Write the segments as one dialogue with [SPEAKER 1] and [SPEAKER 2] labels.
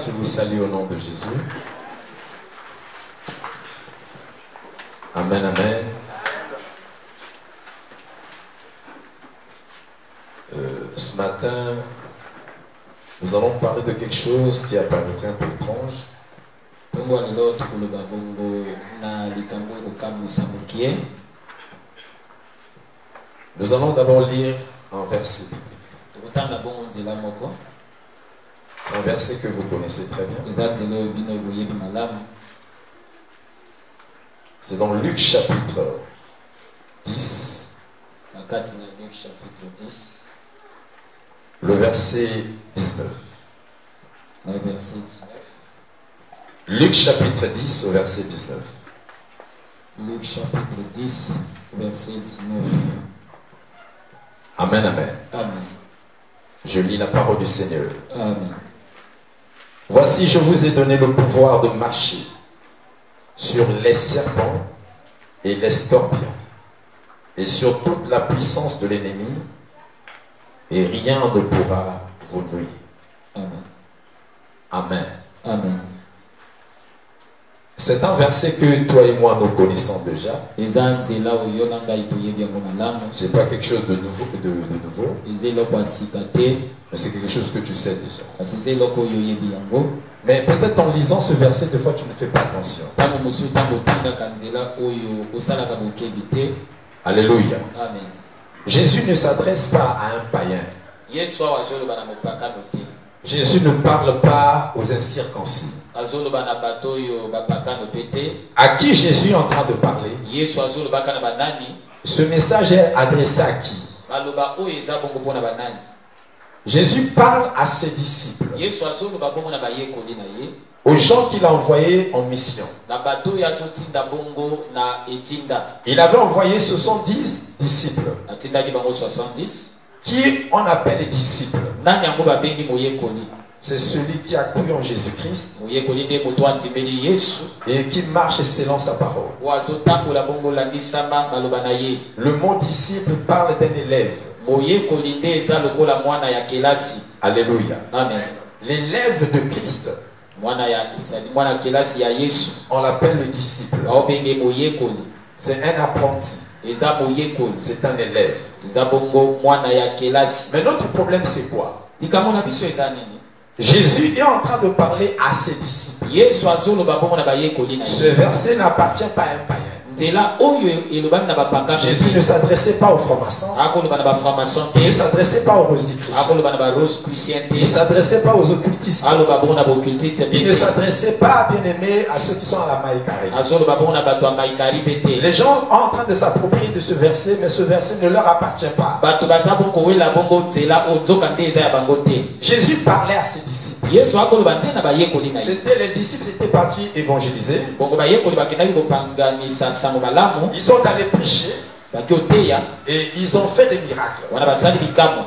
[SPEAKER 1] Je vous salue au nom de Jésus. Amen, amen. Ce matin, nous allons parler de quelque chose qui apparaîtrait un peu étrange. Nous allons d'abord lire un verset biblique. C'est un verset que vous connaissez très bien. C'est dans Luc chapitre 10. Le verset 19. Luc chapitre 10 au verset 19.
[SPEAKER 2] Luc chapitre 10, verset 19.
[SPEAKER 1] Amen, amen.
[SPEAKER 2] Amen.
[SPEAKER 1] Je lis la parole du Seigneur.
[SPEAKER 2] Amen.
[SPEAKER 1] Voici, je vous ai donné le pouvoir de marcher sur les serpents et les scorpions et sur toute la puissance de l'ennemi, et rien ne pourra vous nuire.
[SPEAKER 2] Amen.
[SPEAKER 1] Amen.
[SPEAKER 2] Amen.
[SPEAKER 1] C'est un verset que toi et moi nous connaissons déjà. C'est pas quelque chose de nouveau, mais c'est quelque chose que tu sais déjà. Mais peut-être en lisant ce verset, des fois tu ne fais pas attention. Alléluia.
[SPEAKER 2] Amen.
[SPEAKER 1] Jésus ne s'adresse pas à un païen. Jésus ne parle pas aux incirconcis. À qui Jésus est en train de parler? Ce message est adressé à qui? Jésus parle à ses disciples, aux gens qu'il a envoyés en mission. Il avait envoyé 70 disciples, qui on appelle les disciples. C'est celui qui a cru en Jésus-Christ et qui marche selon sa parole. Le mot disciple parle d'un élève. Alléluia.
[SPEAKER 2] Amen.
[SPEAKER 1] L'élève de Christ, on l'appelle le disciple. C'est un apprenti. C'est un élève. Mais notre problème c'est quoi? Jésus est en train de parler à ses disciples. Ce verset n'appartient pas à un païen. Jésus ne s'adressait pas aux francs-maçons. Il ne s'adressait pas aux rosicruciens. Il ne s'adressait pas aux occultistes. Il ne s'adressait pas, bien aimé, à ceux qui sont à la Maïkari. Les gens sont en train de s'approprier de ce verset, mais ce verset ne leur appartient pas. Jésus parlait à ses disciples. C'était les disciples étaient partis évangéliser. Ils sont allés prêcher et ils ont fait des miracles.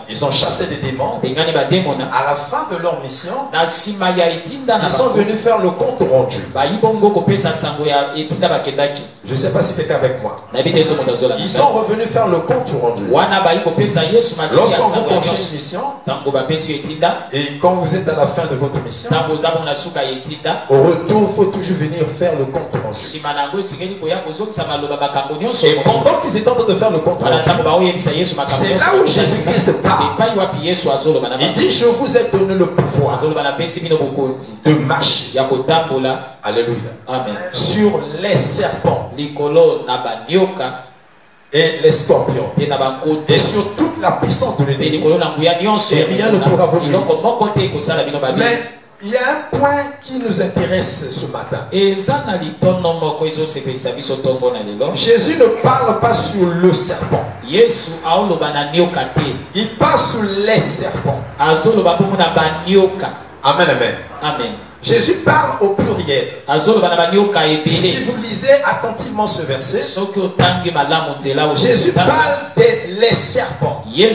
[SPEAKER 1] Ils ont chassé des démons. À la fin de leur mission, ils sont venus faire le compte rendu. Je ne sais pas si tu étais avec moi. Ils sont revenus faire le compte rendu. Lorsqu'on vous confie une mission et quand vous êtes à la fin de votre mission, au retour, il faut toujours venir faire le compte rendu. Et pendant qu'ils étaient en train de faire le compte rendu, c'est là où Jésus-Christ parle. Il dit, je vous ai donné le pouvoir de marcher. Alléluia.
[SPEAKER 2] Amen.
[SPEAKER 1] Sur les serpents et les scorpions et sur toute la puissance de l'ennemi, et rien ne pourra vous nuire. Mais il y a un point qui nous intéresse ce matin. Jésus ne parle pas sur le serpent. Il parle sur les serpents. Amen, amen.
[SPEAKER 2] Amen.
[SPEAKER 1] Jésus parle au pluriel. Si vous lisez attentivement ce verset, Jésus parle des serpents.
[SPEAKER 2] Amen.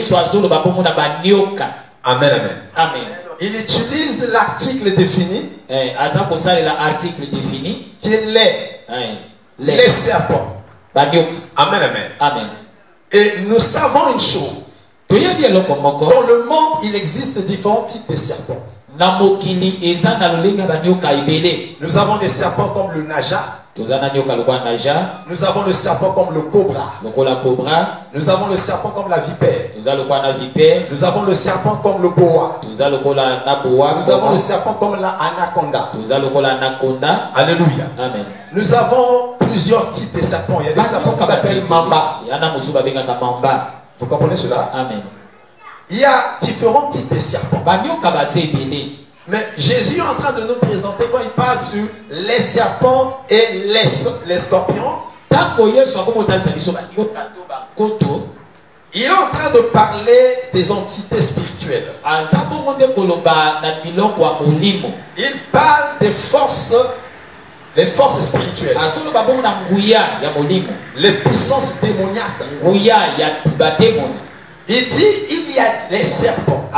[SPEAKER 1] Amen, amen.
[SPEAKER 2] Amen.
[SPEAKER 1] il utilise l'article défini.
[SPEAKER 2] L'article défini.
[SPEAKER 1] Qui est les serpents. Amen, amen.
[SPEAKER 2] Amen.
[SPEAKER 1] Et nous savons une chose. Dans le monde, il existe différents types de serpents. Nous avons des serpents comme le naja. Nous avons le serpent comme le cobra. Nous avons le serpent comme la vipère. Nous avons le serpent comme le boa. Nous avons le serpent comme l'anaconda. Alléluia.
[SPEAKER 2] Amen.
[SPEAKER 1] Nous avons plusieurs types de serpents. Il y a des serpents qui s'appellent mamba. Vous comprenez cela?
[SPEAKER 2] Amen.
[SPEAKER 1] Il y a différents types de serpents. Mais Jésus est en train de nous présenter quand il parle sur les serpents et les scorpions. Il est en train de parler des entités spirituelles. Il parle des forces, les forces spirituelles. Les puissances démoniaques. Il dit il y a les serpents.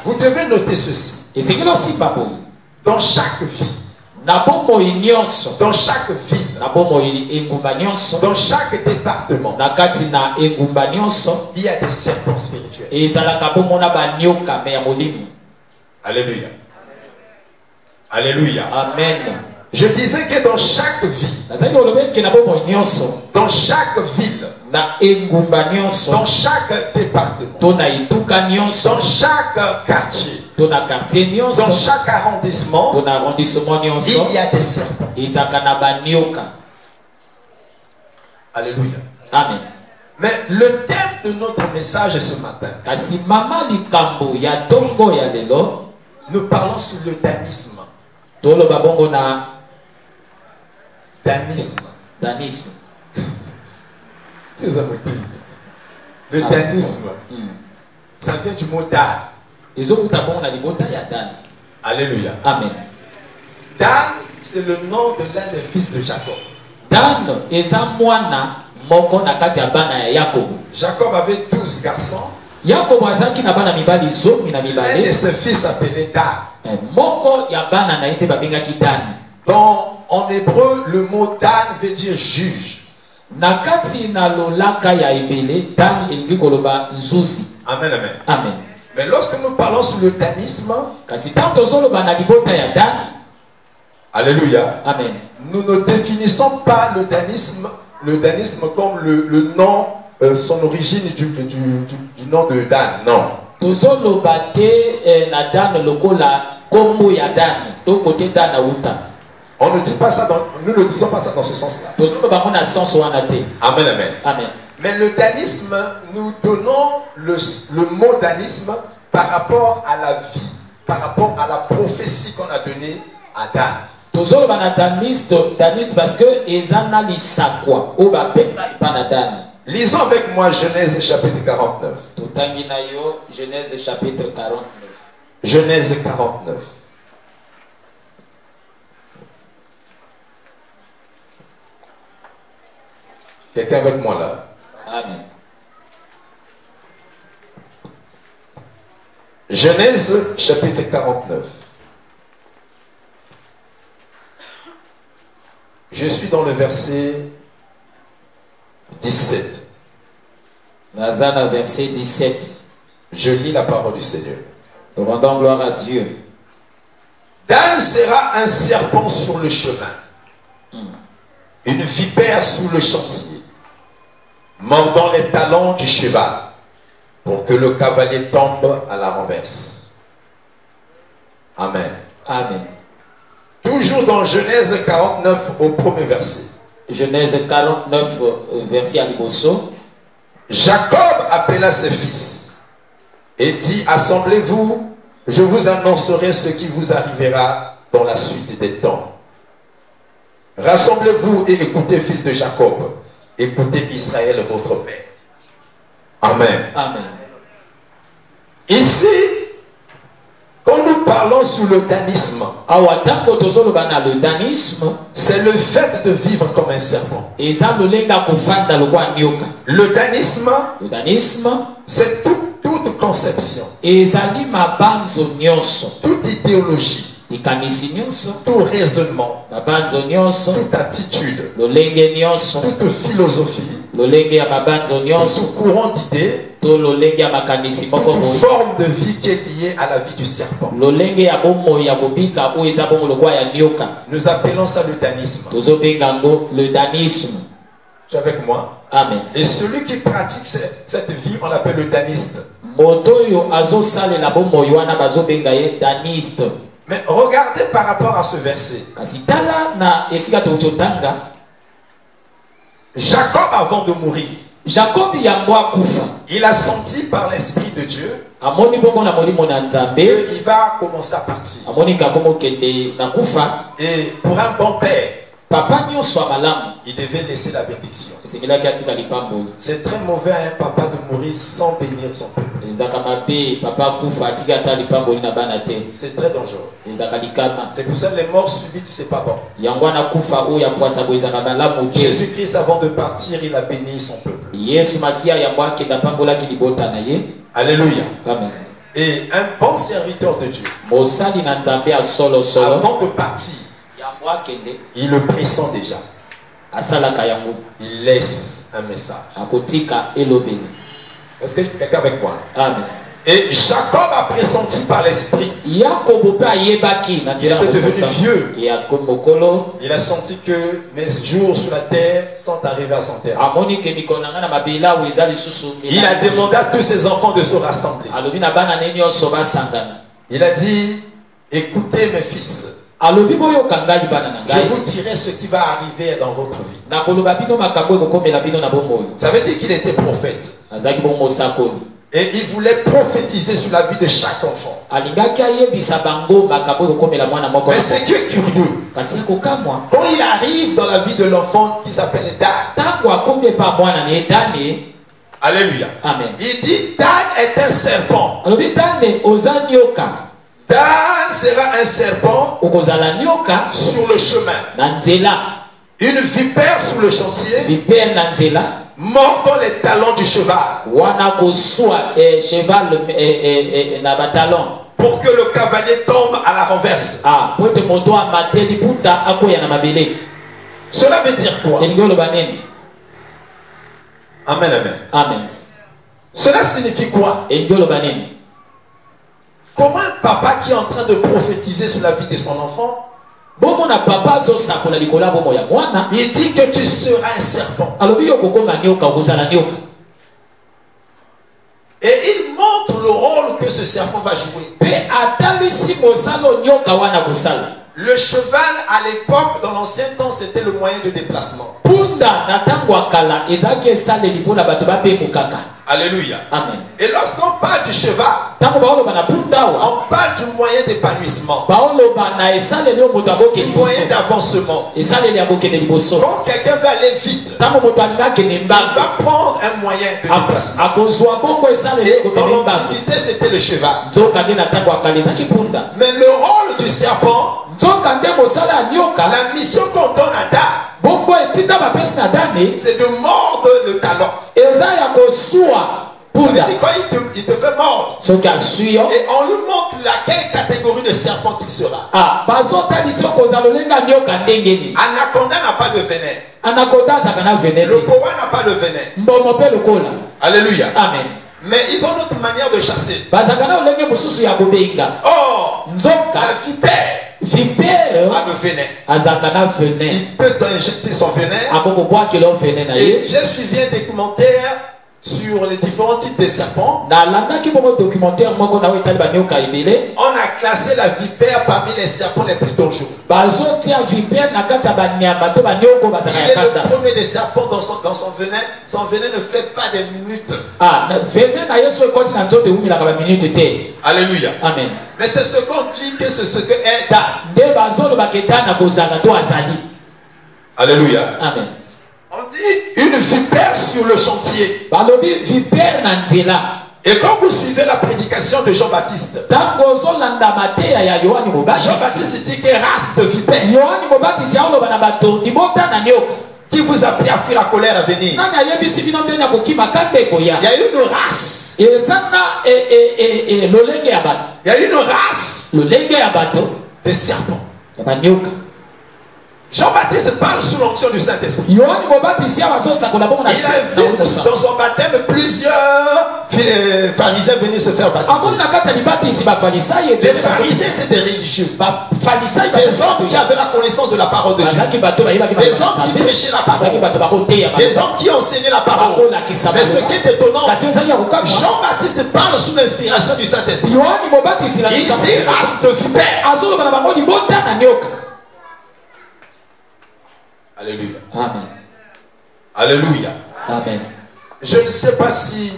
[SPEAKER 1] Vous devez noter ceci. Dans chaque vie. Dans chaque ville. Dans chaque département. Il y a des serpents spirituels. Alléluia. Alléluia.
[SPEAKER 2] Amen.
[SPEAKER 1] Je disais que dans chaque vie, dans chaque ville, dans chaque département, dans chaque quartier, dans chaque arrondissement, il y a des serpents. Alléluia.
[SPEAKER 2] Amen.
[SPEAKER 1] Mais le thème de notre message ce matin, nous parlons sur le danisme. Danisme.
[SPEAKER 2] Danisme.
[SPEAKER 1] Le danisme. Ça vient du mot Dan. Alléluia.
[SPEAKER 2] Amen.
[SPEAKER 1] Dan, c'est le nom de l'un des fils de Jacob.
[SPEAKER 2] Dan
[SPEAKER 1] Jacob avait 12 garçons.
[SPEAKER 2] L'un
[SPEAKER 1] de ses fils s'appelait Dan. En hébreu, le mot Dan veut dire juge. Amen, amen.
[SPEAKER 2] Amen.
[SPEAKER 1] Mais lorsque nous parlons sur le danisme, alléluia.
[SPEAKER 2] Amen.
[SPEAKER 1] Nous ne définissons pas le danisme comme le nom, son origine du nom de Dan. Non. On ne dit pas ça nous ne disons pas ça dans ce sens-là. Amen, amen.
[SPEAKER 2] Amen.
[SPEAKER 1] Mais le danisme, nous donnons le mot danisme par rapport à la vie, par rapport à la prophétie qu'on a donnée à Dan. Lisons avec moi Genèse chapitre 49.
[SPEAKER 2] Genèse chapitre 49.
[SPEAKER 1] Genèse 49. Quelqu'un avec moi là?
[SPEAKER 2] Amen.
[SPEAKER 1] Genèse chapitre 49. Je suis dans le verset 17.
[SPEAKER 2] Verset 17.
[SPEAKER 1] Je lis la parole du Seigneur.
[SPEAKER 2] Nous rendons gloire à Dieu.
[SPEAKER 1] Dan sera un serpent sur le chemin, une vipère sous le chantier, mordant les talons du cheval, pour que le cavalier tombe à la renverse. Amen.
[SPEAKER 2] Amen.
[SPEAKER 1] Toujours dans Genèse 49 au premier verset.
[SPEAKER 2] Genèse 49 verset à Liboso.
[SPEAKER 1] Jacob appela ses fils et dit: assemblez-vous, je vous annoncerai ce qui vous arrivera dans la suite des temps. Rassemblez-vous et écoutez, fils de Jacob, écoutez Israël, votre père. Amen.
[SPEAKER 2] Amen.
[SPEAKER 1] Ici, quand nous parlons sur le danisme, c'est le fait de vivre comme un serpent. Le danisme, c'est toute toute conception, toute idéologie, tout raisonnement, toute attitude, toute philosophie, tout courant d'idées, toute forme de vie qui est liée à la vie du serpent. Nous appelons ça le danisme. Tu es avec moi?
[SPEAKER 2] Amen.
[SPEAKER 1] Et celui qui pratique cette vie, on l'appelle le daniste. Mais regardez par rapport à ce verset. Jacob, avant de mourir, il a senti par l'Esprit de Dieu qu'il va commencer à partir. Et pour un bon père, il devait laisser la bénédiction. C'est très mauvais à un papa de mourir sans bénir son peuple. C'est très dangereux. C'est pour ça que les morts subites, c'est pas bon. Jésus-Christ, avant de partir, il a béni son peuple. Alléluia.
[SPEAKER 2] Amen.
[SPEAKER 1] Et un bon serviteur de Dieu, avant de partir, il le pressent déjà. Il laisse un message. Est-ce que quelqu'un avec moi?
[SPEAKER 2] Amen.
[SPEAKER 1] Et Jacob a pressenti par l'esprit. Il était devenu vieux. Il a senti que mes jours sur la terre sont arrivés à son terme. Il a demandé à tous ses enfants de se rassembler. Il a dit, écoutez mes fils, je vous dirai ce qui va arriver dans votre vie. Ça veut dire qu'il était prophète. Et il voulait prophétiser sur la vie de chaque enfant. Mais c'est que curieux. Quand il arrive dans la vie de l'enfant qui s'appelle Dan, alléluia.
[SPEAKER 2] Amen.
[SPEAKER 1] Il dit Dan est un serpent. Dan sera un serpent sur le chemin. Une vipère sur le chantier. Mordant les talons du cheval. Pour que le cavalier tombe à la renverse. Cela veut dire quoi? Amen, amen.
[SPEAKER 2] Amen.
[SPEAKER 1] Cela signifie quoi? Comment un papa qui est en train de prophétiser sur la vie de son enfant, il dit que tu seras un serpent. Et il montre le rôle que ce serpent va jouer. Le cheval à l'époque, dans l'ancien temps, c'était le moyen de déplacement. Alléluia.
[SPEAKER 2] Amen.
[SPEAKER 1] Et lorsqu'on parle du cheval, on parle du moyen d'épanouissement, du moyen d'avancement. Quand quelqu'un va aller vite, il va prendre un moyen de déplacement. Et dans l'Antiquité, c'était le cheval. Mais le rôle du serpent, la mission qu'on donne à Dan, c'est de mordre le talon. Quand il te fait mordre, et on lui montre laquelle catégorie de serpent qu'il sera. Anaconda n'a pas de venin. Le boa n'a pas de venin. Alléluia.
[SPEAKER 2] Amen.
[SPEAKER 1] Mais ils ont notre manière de chasser. Or, la vipère a le venin. Il peut injecter son venin. Et j'ai suivi un documentaire sur les différents types de serpents. On a classé la vipère parmi les serpents les plus dangereux. Il est le premier des serpents dans son venin. Son venin ne fait pas des minutes. Alléluia.
[SPEAKER 2] Amen.
[SPEAKER 1] Mais c'est ce qu'on dit que c'est ce que est Dan. Alléluia.
[SPEAKER 2] Amen.
[SPEAKER 1] On dit une vipère sur le chantier. Et quand vous suivez la prédication de Jean-Baptiste, Jean-Baptiste dit que race de vipère qui vous a pris à fuir la colère à venir. Il y a une race Il y a une race de serpents. Jean-Baptiste parle sous l'onction du Saint-Esprit. Il a vu dans son baptême plusieurs pharisiens venir se faire baptiser. Les pharisiens étaient des religieux. Des hommes qui avaient la connaissance de la parole de Dieu. Des hommes qui prêchaient la parole. Des hommes qui enseignaient la parole. Mais ce qui est étonnant, Jean-Baptiste parle sous l'inspiration du Saint-Esprit. Il dit race de vipères. Alléluia.
[SPEAKER 2] Amen.
[SPEAKER 1] Alléluia.
[SPEAKER 2] Amen.
[SPEAKER 1] Je ne sais pas si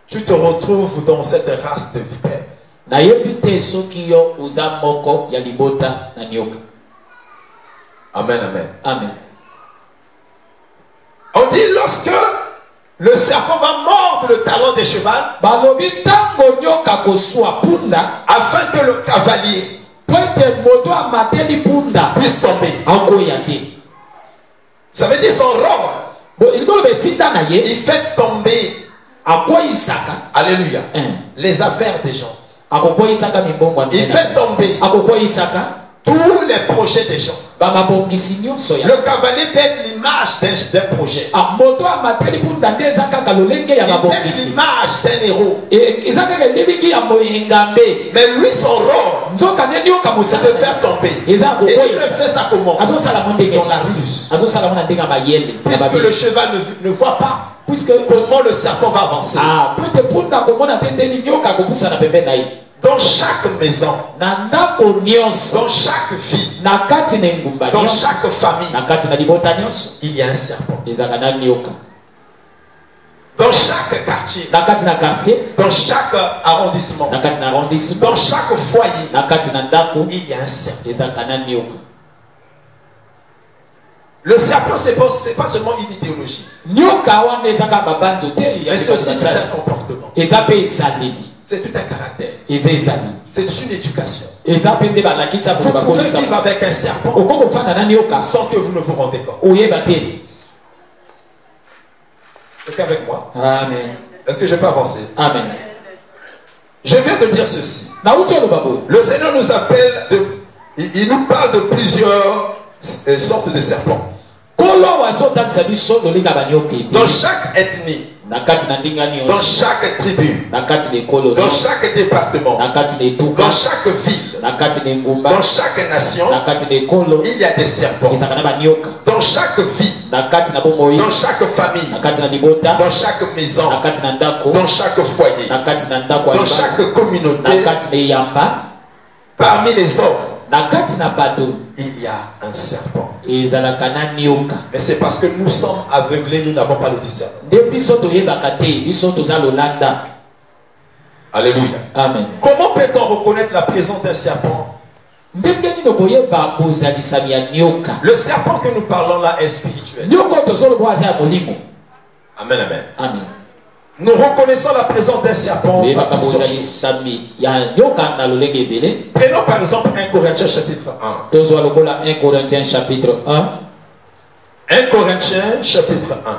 [SPEAKER 1] tu te retrouves dans cette race de vipères. Amen, amen.
[SPEAKER 2] Amen.
[SPEAKER 1] On dit lorsque le serpent va mordre le talon des chevaux, afin que le cavalier puisse tomber. Ça veut dire son rôle. Il fait tomber. Alléluia. Les affaires des gens. Il fait tomber tous les projets des gens. Le cavalier perd l'image d'un projet. Il perd l'image d'un héros. Mais lui, son rôle, c'est de faire tomber. Et il fait ça comment? Dans la ruse. Puisque le cheval ne voit pas comment le serpent va avancer. Dans chaque maison, dans chaque vie, dans chaque famille, il y a un serpent. Dans chaque quartier, dans chaque arrondissement, dans chaque foyer, il y a un serpent. Le serpent, ce n'est pas seulement une idéologie, mais c'est aussi un comportement. C'est tout un caractère. C'est une éducation. Vous pouvez vivre avec un serpent sans que vous ne vous rendez compte. Est-ce avec moi?
[SPEAKER 2] Amen.
[SPEAKER 1] Est-ce que je peux avancer?
[SPEAKER 2] Amen.
[SPEAKER 1] Je viens de dire ceci. Le Seigneur nous appelle, il nous parle de plusieurs sortes de serpents. Dans chaque ethnie, dans chaque tribu, dans chaque département, dans chaque ville, dans chaque nation, il y a des serpents. Dans chaque vie, dans chaque famille, dans chaque maison, dans chaque foyer, dans chaque communauté, parmi les hommes, il y a un serpent. Mais c'est parce que nous sommes aveuglés, nous n'avons pas le discernement. Alléluia.
[SPEAKER 2] Amen.
[SPEAKER 1] Comment peut-on reconnaître la présence d'un serpent? Le serpent que nous parlons là est spirituel. Amen, amen.
[SPEAKER 2] Amen.
[SPEAKER 1] Nous reconnaissons la présence d'un serpent par plusieurs choses. Prenons par exemple 1 Corinthiens chapitre 1.
[SPEAKER 2] 1 Corinthiens chapitre 1.
[SPEAKER 1] 1 Corinthiens chapitre 1.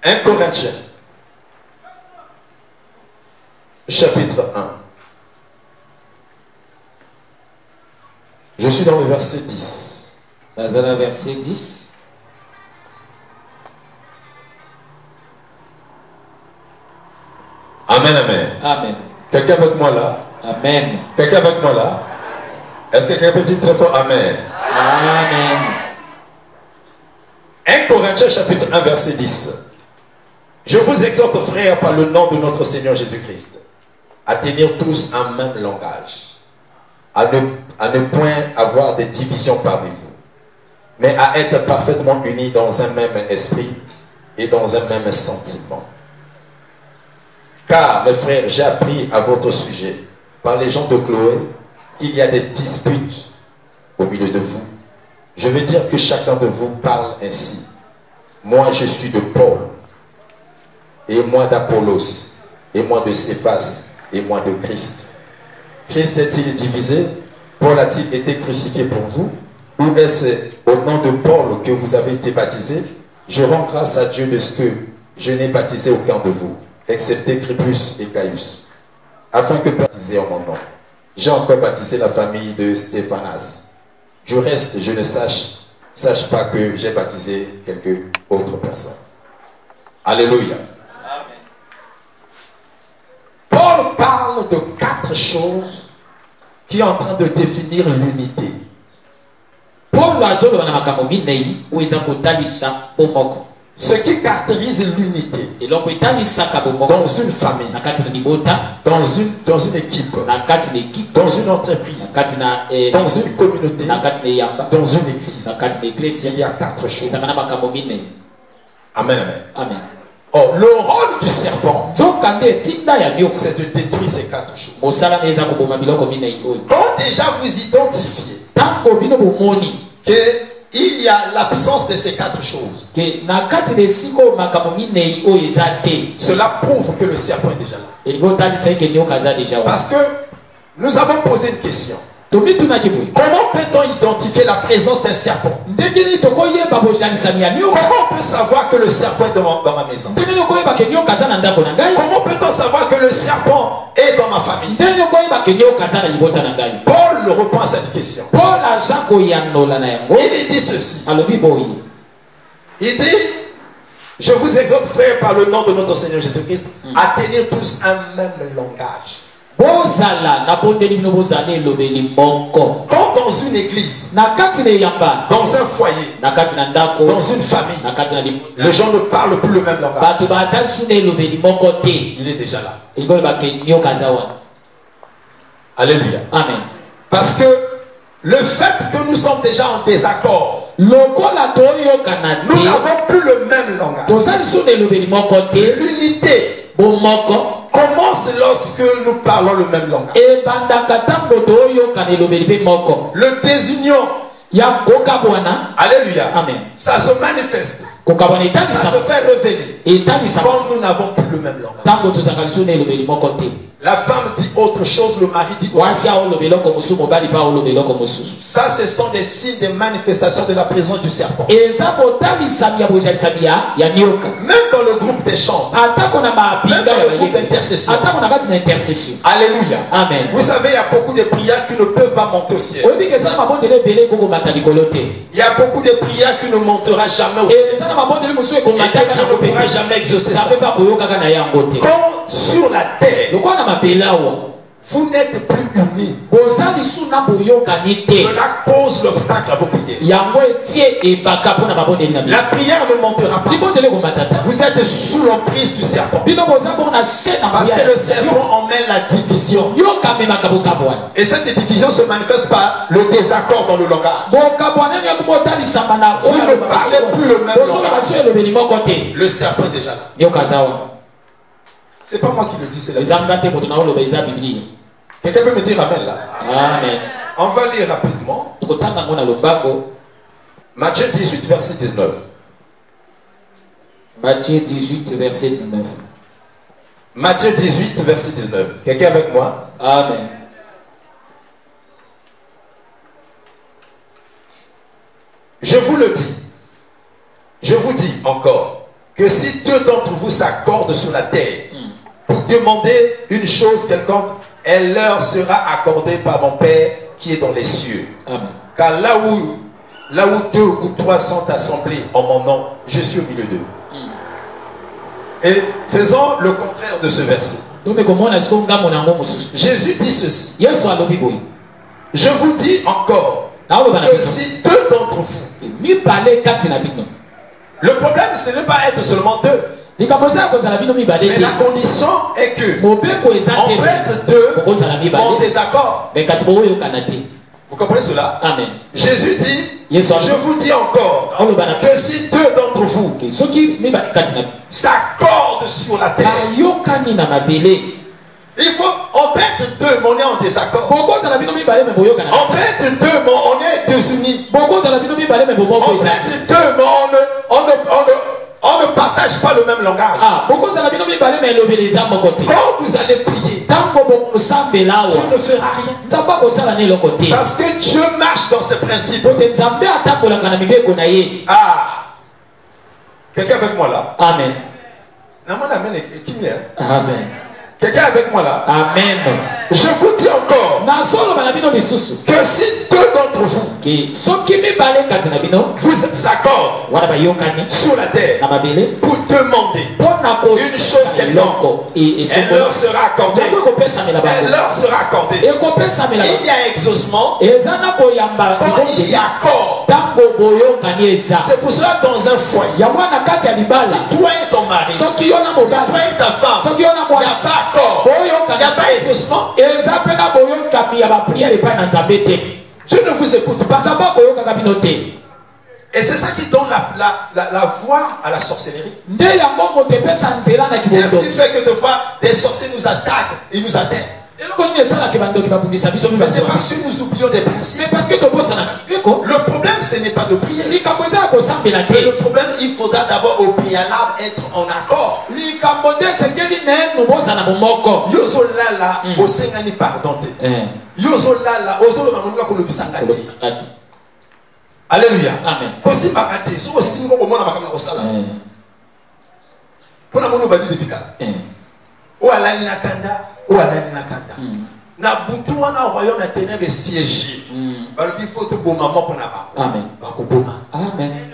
[SPEAKER 1] « 1 Corinthiens, chapitre 1. Je suis dans le verset 10.
[SPEAKER 2] Verset 10.
[SPEAKER 1] Amen, amen.
[SPEAKER 2] Amen.
[SPEAKER 1] Quelqu'un avec moi là?
[SPEAKER 2] Amen.
[SPEAKER 1] Quelqu'un avec moi là? Est-ce que quelqu'un peut dire très fort Amen?
[SPEAKER 2] Amen.
[SPEAKER 1] 1 Corinthiens chapitre 1 verset 10. Je vous exhorte, frères, par le nom de notre Seigneur Jésus-Christ, à tenir tous un même langage, à ne point avoir de divisions parmi vous, mais à être parfaitement unis dans un même esprit et dans un même sentiment. Car, mes frères, j'ai appris à votre sujet, par les gens de Chloé, qu'il y a des disputes au milieu de vous. Je veux dire que chacun de vous parle ainsi. Moi, je suis de Paul, et moi d'Apollos, et moi de Céphas, et moi de Christ. Christ est-il divisé? Paul a-t-il été crucifié pour vous? Ou est-ce au nom de Paul que vous avez été baptisés? Je rends grâce à Dieu de ce que je n'ai baptisé aucun de vous, excepté Crispus et Gaius, afin que baptisé en mon nom. J'ai encore baptisé la famille de Stéphanas. Du reste, je ne sache pas que j'ai baptisé quelque autre personne. Alléluia. Amen. Paul parle de 4 choses qui sont en train de définir l'unité. Ce qui caractérise l'unité dans une famille, dans une équipe, dans une entreprise, dans une communauté, dans une église, il y a 4 choses. Amen, amen. Amen. Oh, le rôle du serpent, c'est de détruire ces 4 choses. Quand déjà vous identifiez qu'il y a l'absence de ces 4 choses, cela prouve que le serpent est déjà là. Parce que nous avons posé une question. Comment peut-on identifier la présence d'un serpent? Comment on peut savoir que le serpent est dans ma maison? Comment peut-on savoir que le serpent est dans ma famille? Paul répond à cette question. Il dit ceci. Il dit: je vous exhorte, frères, par le nom de notre Seigneur Jésus-Christ, à tenir tous un même langage. Quand dans une église, dans un foyer, dans une famille, les gens ne parlent plus le même langage, il est déjà là. Alléluia. Amen. Parce que le fait que nous sommes déjà en désaccord, nous n'avons plus le même langage. L'unité commence lorsque nous parlons le même langage. Le désunion, alléluia, amen, ça se manifeste, ça se fait révéler quand nous n'avons plus le même langage. La femme dit autre chose, le mari dit autre chose. Ça, ce sont des signes de manifestation de la présence du serpent. Même dans le groupe des chants, même dans le groupe d'intercession. Alléluia. Amen. Vous savez, il y a beaucoup de prières qui ne peuvent pas monter au ciel. Il y a beaucoup de prières qui ne monteront jamais au ciel. Et que Dieu ne pourra jamais exaucer ça. Quand sur la terre, vous n'êtes plus unis, cela cause l'obstacle à vos prières. La prière ne montera pas. Vous êtes sous l'emprise du serpent, parce que le serpent emmène la division. Et cette division se manifeste par le désaccord dans le langage. Vous ne parlez plus le même langage. Le serpent est déjà là. C'est pas moi qui le dis, c'est la Bible. Quelqu'un peut me dire amen là? Amen. On va lire rapidement. Matthieu 18, verset 19.
[SPEAKER 2] Matthieu 18, verset 19.
[SPEAKER 1] Matthieu 18, verset 19. Quelqu'un avec moi?
[SPEAKER 2] Amen.
[SPEAKER 1] Je vous le dis. Je vous dis encore que si 2 d'entre vous s'accordent sur la terre pour demander une chose quelconque, elle leur sera accordée par mon Père qui est dans les cieux. Amen. Car là où 2 ou 3 sont assemblés en mon nom, je suis au milieu d'eux. Et faisons le contraire de ce verset. Jésus dit ceci. Je vous dis encore que si 2 d'entre vous, le problème ce n'est pas être seulement 2. Mais la condition est que on peut être 2 en désaccord. Vous comprenez cela? Amen. Jésus dit, je vous dis encore que si 2 d'entre vous s'accordent sur la terre, il faut, on peut être 2 mais on est en désaccord. On peut être 2 mais on est désunis. On peut être 2 mais on ne partage pas pas le même langage. Quand vous allez prier, Dieu ne fera rien. Parce que Dieu marche dans ses principes. Quelqu'un avec moi là? Amen. Amen. Quelqu'un avec moi là? Amen. Je vous dis encore que si deux d'entre vous vous accordent sur la terre pour demander une chose quelconque, elle leur sera accordée. Elle leur sera accordée. Il y a exaucement quand il y a accord. C'est pour cela dans un foyer, si toi et ton mari, si toi et ta femme, il n'y a pas accord, il n'y a pas exaucement, Dieu ne vous écoute pas. Et c'est ça qui donne la voie à la sorcellerie. Qu'est-ce qui fait que des fois des sorciers nous attaquent et nous atteignent? Mais c'est parce que nous oublions des principes. Le problème, ce n'est pas de prier. Mais le problème, il faudra d'abord au préalable être en accord. Yozo lala, osengani pardonte. Yozo lala, ozo mamunga kolubisangati. Alléluia. Amen. Kosi bakati, so osingo omona makamna osala. Pona mono badi de bikala. O alani nakanda. Na butu wana royaume na ténèbres siégé. Balobi faut to boma moko na ba. Amen. Bakoboma. Amen.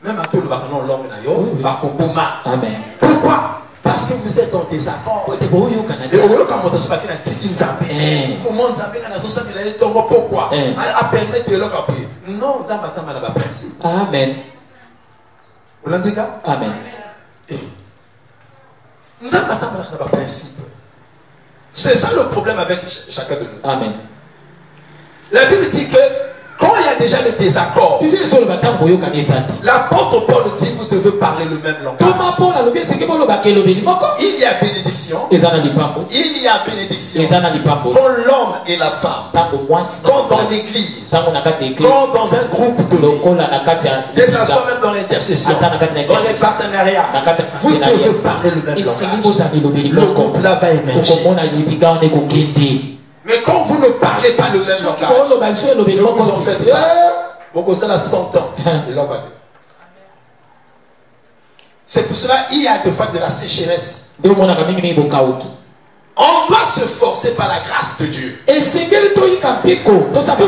[SPEAKER 1] Même à tout le bakano longue na yo, bakoboma. Amen. Pourquoi? Parce que vous êtes en désaccord. Et oyo kamoto so bakina tiki nzambe. Comment nzambe na zo samela etongo pourquoi? A permettre le kapi. Non, nzamba kama na ba principe. Amen. Olandika? Amen. Nzamba kama na ba principe. C'est ça le problème avec chacun de nous. Amen. La Bible dit que quand il y a déjà le désaccord, l'apôtre Paul dit vous devez parler le même langage. Il y a bénédiction. Il y a bénédiction. Quand l'homme et la femme, quand dans l'église, quand dans un groupe de que ça soit même dans l'intercession, dans les partenariats, vous devez parler le même langage. Le couple là va émerger. Mais quand vous ne parlez pas le même langage, ne vous en faites pas. Beaucoup ça a 100 ans. C'est pour cela qu'il y a des fois de la sécheresse. On doit se forcer par la grâce de Dieu de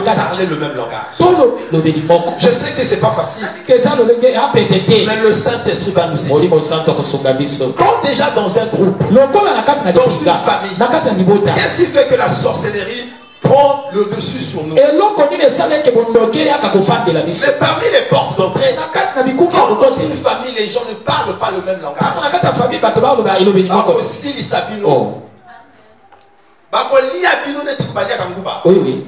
[SPEAKER 1] parler le même langage. Je sais que ce n'est pas facile, mais le Saint-Esprit va nous aider. Quand déjà dans un groupe, dans une famille, qu'est-ce qui fait que la sorcellerie prend le dessus sur nous? Mais parmi les portes d'entrée, quand dans une famille les gens ne parlent pas le même langage, oui, oui.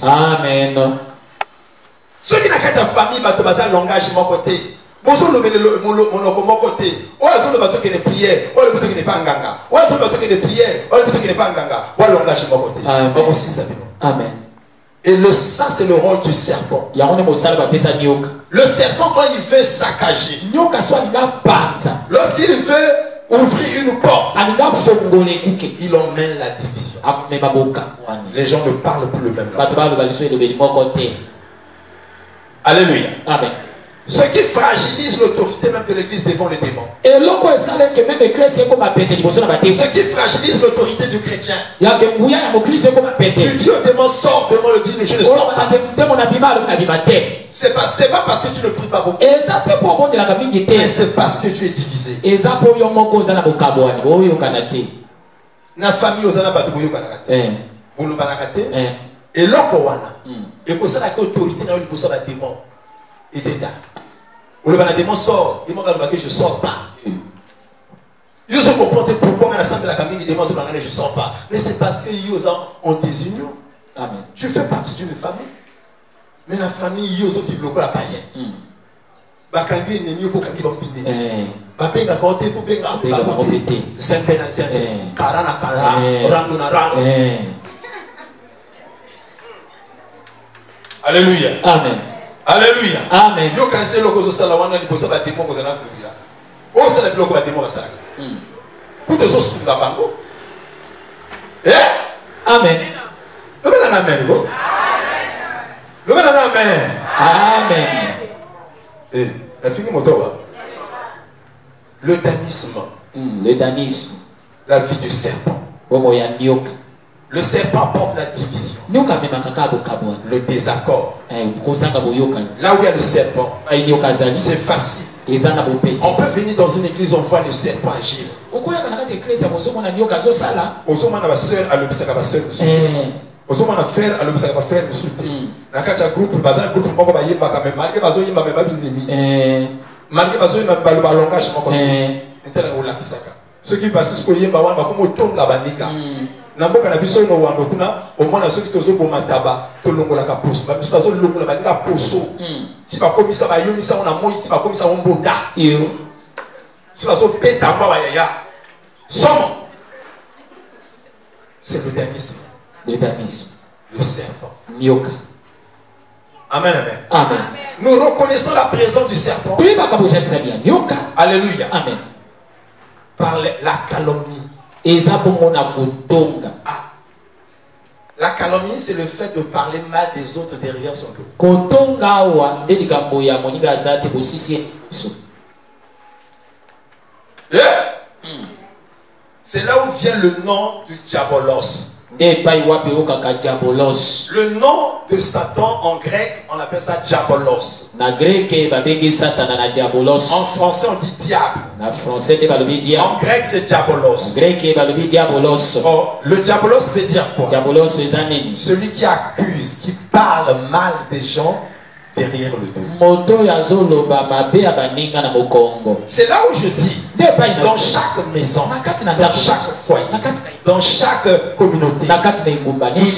[SPEAKER 1] Amen. Ceux qui n'ont pas de famille, ils ont un langage de mon côté. Mon côté. Amen. Et le ça c'est le rôle du serpent. Le serpent quand il veut saccager, lorsqu'il veut ouvrir une porte, il emmène la division. Les gens ne parlent plus le même langage. Alléluia. Amen. Ce qui fragilise l'autorité même de l'église devant les démons. Ce qui fragilise l'autorité du chrétien. Tu dis au démon sors, démon le dit je ne sors pas. C'est pas parce que tu ne pries pas beaucoup. Mais c'est parce que tu es divisé. Na famille ozana batu boyo kanakate. Bolo banakate. Et loko wana. Et ko sala autorité na liboso ba démon. Et d'état. Ou le démon sort, il m'a dit que je ne sors pas. Ils se comportent pourquoi on a l'assemblée de la famille, ils demandent que je ne sors pas. Mais c'est parce qu'ils sont en désunion. Amen. Tu fais partie d'une famille. Mais la famille, ils vivent le corps à païen. Bakangi n'est mieux pour qu'il ait Bapenga côté pour benga côté. Sempe na sempe. Karana kara. Rango na rango. Alléluia.
[SPEAKER 2] Amen.
[SPEAKER 1] Alléluia.
[SPEAKER 2] Amen.
[SPEAKER 1] Yo cancel le cause ça la wana liboso ba démon ko zana kuya. O ça le bloc ba démon ba ça. Pour te sous la bango. Eh?
[SPEAKER 2] Amen.
[SPEAKER 1] Le ben amen go. Le ben amen.
[SPEAKER 2] Amen.
[SPEAKER 1] Eh, la fini moto. Le danisme.
[SPEAKER 2] Le danisme.
[SPEAKER 1] La vie du serpent. Le serpent porte la division. Le désaccord. Là où il y a le serpent, c'est facile. On peut venir dans une église, on voit le serpent agir. Ceux qui passent sur le yemba wana comme automne la banika. Namboka na biso no wando kuna au moins ceux qui tozo boma taba to longola ka poso. Ba biso bazo longola banika poso. Si ba komisa ba yomi sa ona moi si ba komisa on bonda. Yo. Si bazo peta mba yaya. Somme. C'est le danisme.
[SPEAKER 2] Le danisme.
[SPEAKER 1] Le serpent.
[SPEAKER 2] Nyoka.
[SPEAKER 1] Amen, amen.
[SPEAKER 2] Amen.
[SPEAKER 1] Nous reconnaissons la présence du serpent. Alléluia.
[SPEAKER 2] Amen.
[SPEAKER 1] Par la calomnie. Ah. La calomnie, c'est le fait de parler mal des autres derrière son dos. C'est là où vient le nom du diabolos. Le nom de Satan en grec, on appelle ça diabolos. En français, on dit diable. En grec, c'est diabolos. Oh, le diabolos veut dire quoi? Celui qui accuse, qui parle mal des gens derrière le dos. C'est là où je dis, dans chaque maison, dans chaque foyer, dans chaque communauté,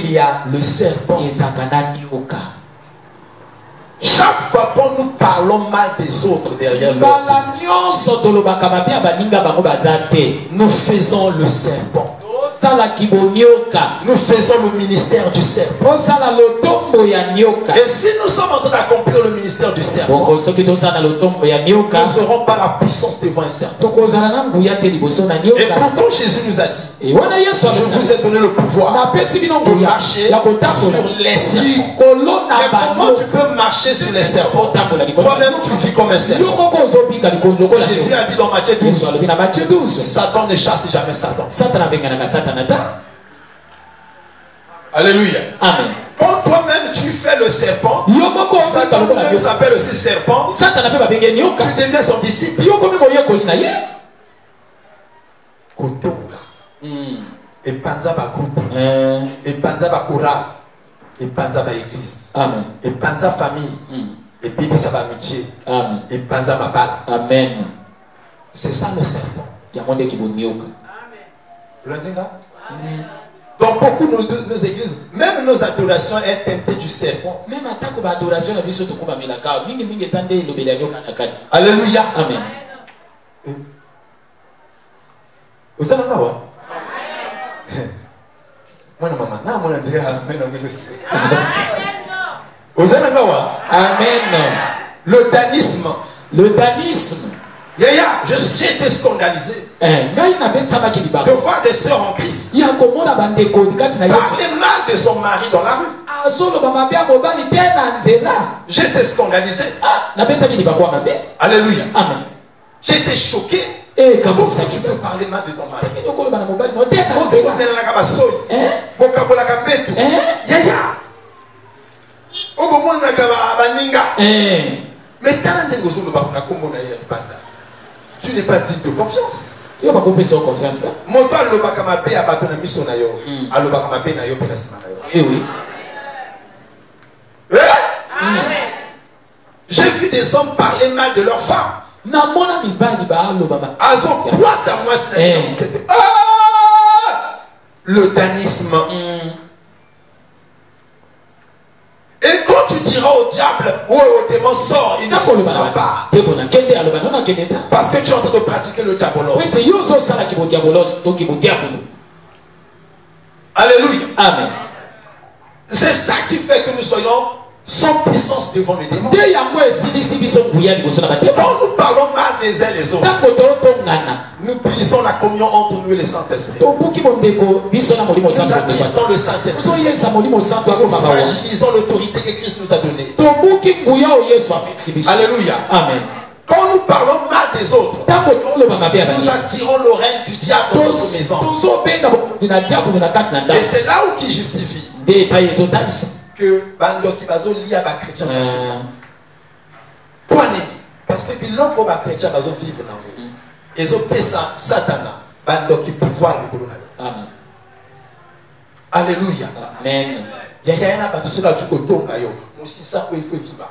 [SPEAKER 1] il y a le serpent. Chaque fois que nous parlons mal des autres derrière le dos, nous faisons le serpent. Nous faisons le ministère du serpent. Et si nous sommes en train d'accomplir le ministère du serpent, nous n'aurons pas la puissance devant un serpent. Et pourtant Jésus nous a dit, je vous ai donné le pouvoir de marcher sur les serpents. Mais comment tu peux marcher sur les serpents? Toi-même tu vis comme un serpent. Jésus a dit dans Matthieu 12, Satan ne chasse jamais Satan. Alléluia.
[SPEAKER 2] Amen.
[SPEAKER 1] Quand toi-même tu fais le serpent, Satan même s'appelle aussi serpent. Tu deviens son disciple. Et panza ba groupe. Et panza ba chorale. Et panza ba église.
[SPEAKER 2] Amen.
[SPEAKER 1] Et panza famille. Et bibi ça ba amitié.
[SPEAKER 2] Amen.
[SPEAKER 1] Et panza ma balle.
[SPEAKER 2] Amen.
[SPEAKER 1] C'est ça le serpent.
[SPEAKER 2] Amen.
[SPEAKER 1] Dans beaucoup de nos églises, même nos adorations est teintée du serpent. Alléluia.
[SPEAKER 2] Amen.
[SPEAKER 1] Vous allez voir. Moi, maman, non, moi, je dis amen. Vous allez voir.
[SPEAKER 2] Amen.
[SPEAKER 1] Le danisme.
[SPEAKER 2] Le danisme.
[SPEAKER 1] Yaya, j'ai été scandalisé de voir des sœurs en Christ parler mal de son mari dans la rue. J'étais scandalisé. Alléluia.
[SPEAKER 2] Amen.
[SPEAKER 1] J'étais choqué. Comment ça tu peux parler mal de ton mari? Mais tu n'es pas digne de confiance.
[SPEAKER 2] Tu n'as pas compris son confiance là. Oui.
[SPEAKER 1] J'ai vu des hommes parler mal de leur femme. Le danisme. Et quand tu diras au diable ou au démon sort, il ne sortira pas. Parce que tu es en train de pratiquer le diabolos. Alléluia.
[SPEAKER 2] Amen.
[SPEAKER 1] C'est ça qui fait que nous soyons sans puissance devant les démons. Quand nous parlons mal les uns les autres, nous brisons la communion entre nous et le Saint-Esprit. Nous brisons le Saint-Esprit. Nous fragilisons l'autorité que Christ nous a donnée. Alléluia. Amen. Quand nous parlons mal des autres, nous attirons le règne du diable dans notre maison. Et c'est là où il justifie que Bandoki Bazo lie à la chrétien. Parce que l'homme va chrétien Bazo vivre dans nous. Et zo pesa Satana Bandoki pouvoir de Colonel. Amen. Alléluia. Amen. Il y a un abattu sur la Jukotonga yo. Musisa ko ifo viva.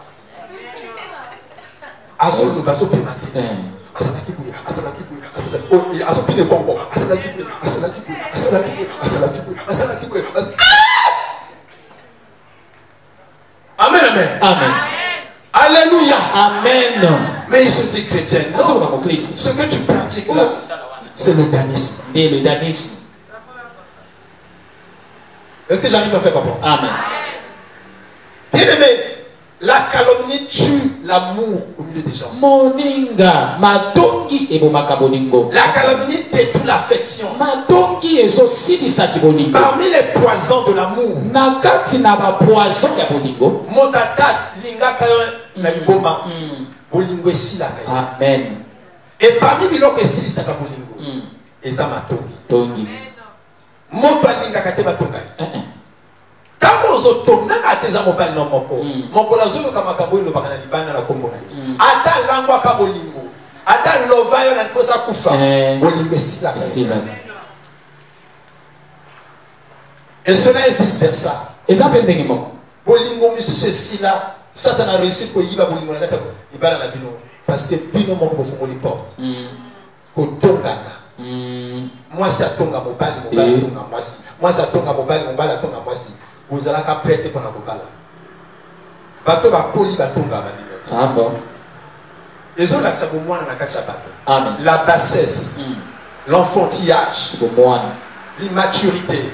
[SPEAKER 1] Azo lo baso pe matin. Asala kibuya, asala kibuya, asala. Oh, azo pile Congo, asala kibuya, asala kibuya, asala kibuya, asala kibuya, asala kibuya. Amen, amen. Amen. Alléluia. Amen. Mais il se dit chrétien. Non. Ce que tu pratiques là, c'est le danisme. Et le danisme. Est-ce que j'arrive à faire papa? Amen. Bien aimé, la calomnie tue l'amour au milieu des gens. Moninga, matongi et bomakaboningo. La calomnie détruit l'affection. Matongi et aussi disakiboningo. Parmi les poisons de l'amour, nakati na ba poison ya boningo. Motata linga kayo na liboma. Bolingo esila kayo. Amen. Et parmi biloko esila saka bolingo. Eza matongi. Tongi. Moto alinga kate batonga. Quand vous êtes à tes amours, non, mon colazo, comme un cabo, le bagana libana, la combo. Ata langua cabolingo. Ata lovayo, la cosa kufa. Bolingo, sila. Et cela est vice versa. Et ça fait des mots. Bolingo, monsieur, c'est sila. Satan a réussi pour y va bolingo, la gata. Il va dans la bino. Parce que bino, mon bofon, on les porte. Kotongana. Moi, ça tombe à mon bal, mon bal, tombe à moi. Moi, ça tombe à mon bal, tombe à moi. Vous allez prêter pour la bobala. Bateau va poli bateau va venir. Ah bon. Les autres là ça pour moi dans la cacha bateau. Amen. La bassesse, l'enfantillage, l'immaturité.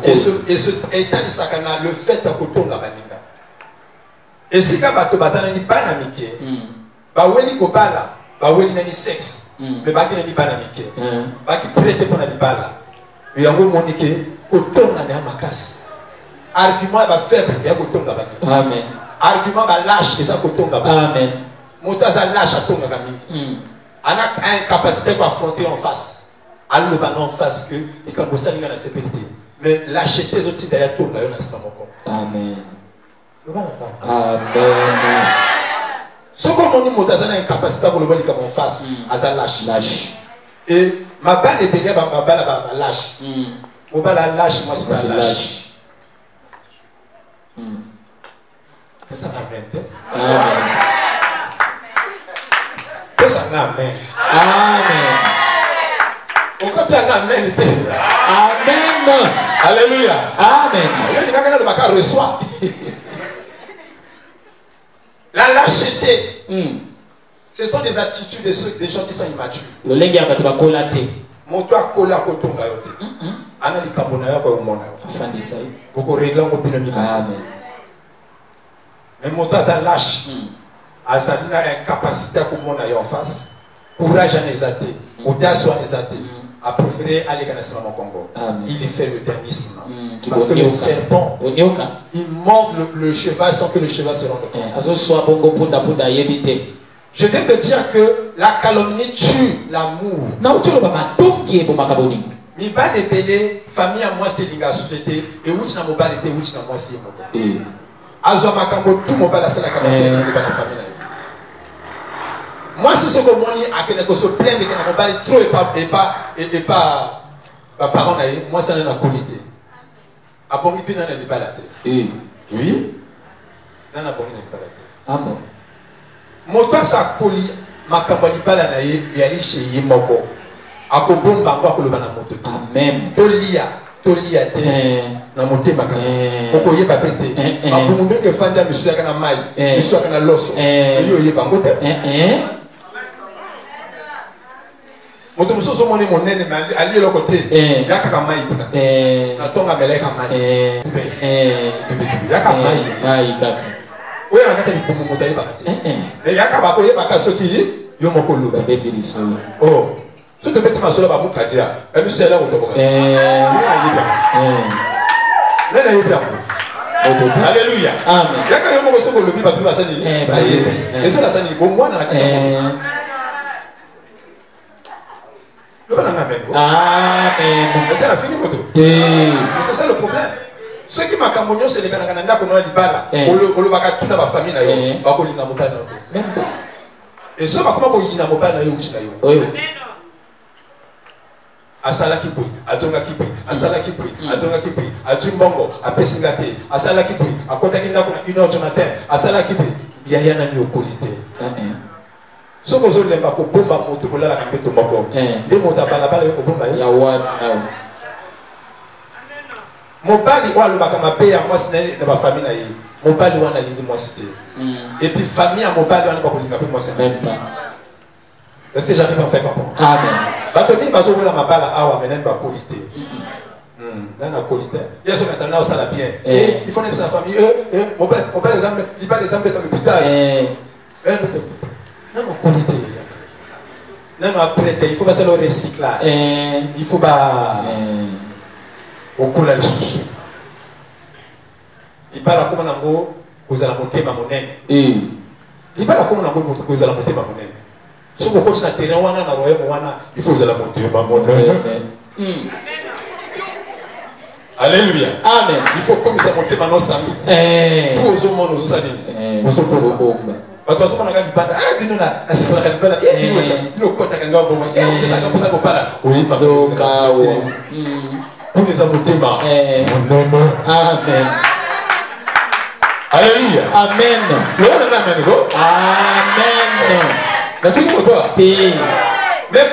[SPEAKER 1] Et ce état de sakana le fait à côté de la baninga. Et si quand bateau bazana ni pas namike. Ba weni ko bala, ba weni na ni sexe. Mais ba ni pas namike. Ba qui prêter pour la bala. Et yango monike ko tonga na makasi. Argument va faible, il y a Kotonga. Amen. Argument va lâche, et ça Kotonga. Amen. Motaza lâche à Tonga. On a une capacité pour affronter en face. On le ban en face que, et quand vous savez, il y a la sécurité. Mais lâcheté les autres derrière Tonga, il y a Amen. Amen. Ce qu'on dit, Motaza a une capacité pour le ban en face, à sa lâche. Et ma balle est bénie, ma balle va lâche. Ma balle lâche, moi c'est pas lâche. Ça amen. Amen. Ça amen. Amen. Pourquoi tu as amen? Amen. Alléluia. Amen. Reçoit. La lâcheté. Ce sont des attitudes des gens qui sont immatures. Le lenga va te collater. Mon toi colla kotonga yote. Ana likabona yako mona. Afandi sai. Boko régler mon binami. Amen. Mais mon temps ça lâche. Azalina a une capacité à comprendre en face. Courage à les athées. Audace à les athées. A préféré aller dans le Congo. Il fait le danisme. Parce que le serpent, il mord le cheval sans que le cheval se rende compte. Je viens de dire que la calomnie tue l'amour. Mi ba de belé, famille à moi c'est l'inga société et où tu n'as pas été, où tu n'as pas c'est mon. Azo makambo tout mon bala c'est la famille. Moi c'est ce que moi ni a que se plaindre que na mobali trop et pas parents na moi ça na qualité. A bon mi pina na li balate. Oui. Na bon ni balate. Ah bon. Moto sa koli makambo li bala na ye et ali chez yemoko. Amen. Tolia te na motema kaka okoye ba pete abumunde ke fanja misuya kana mai misuya kana loso yo yeba ngote moto musoso moni monene mais ali le côté yaka ka mai kuna na tonga meleka mai yaka mai kaka Mais oh, tout le petit masolo va mouka dia. Et monsieur là au Alléluia.
[SPEAKER 2] Amen.
[SPEAKER 1] Il y a quand même un peu de Bible à Sani. Et sur la Sani, bon moi dans la question.
[SPEAKER 2] Amen.
[SPEAKER 1] C'est la fini moto. C'est ça le problème. Ceux qui m'accompagnent, c'est les Canadiens qui ont dit bala. On le va tout dans ma famille na yo. Ba ko lina mobile na. Même pas. Et ça va comment ko yina mobile na yo uchi na yo. Oui. Asala kipoui, atonga kipoui, asala kipoui, atonga kipoui, atumbongo, apesingate, asala kipoui, akota kinda kuna 1h du matin, asala kipoui, yaya na ni okolite. So bozo lemba ko bomba moto ko lala kambeto moko. Nde moto bala bala yo ko bomba yo. Ya wana. Mobali wa lobaka mabe ya mwasi na ba famille na ye. Mobali wana lingi mwasi te. Et puis famille à mobali wana ba ko linga pe mwasi. Même pas. Est-ce que j'arrive à faire comprendre? Amen. Batomi bazo vola mabala awa menen ba qualité. Dans la qualité. Il y a ce que ça n'a pas bien. Il faut sa famille mobile les hommes, il pas les hommes dans l'hôpital. Non qualité. Non après il faut passer le recyclage. Il faut pas au coula les sous. Il parle comme nango vous allez monter ma monnaie. Il parle comme nango vous allez monter ma monnaie. Si vous continuez à tenir wana na royaume wana, il faut la monter ma monnaie. Alléluia. Amen. Il faut comme ça monter maintenant samedi. Pour aux hommes nous savons. Nous sommes parce que on a gagné banda. Ah, bino na c'est pour la banda. Eh, nous kota kanga bo. Eh, ça comme ça ko para. Oui, parce que pour les amonter ma. Amen. Alléluia. Amen. Amen. Mais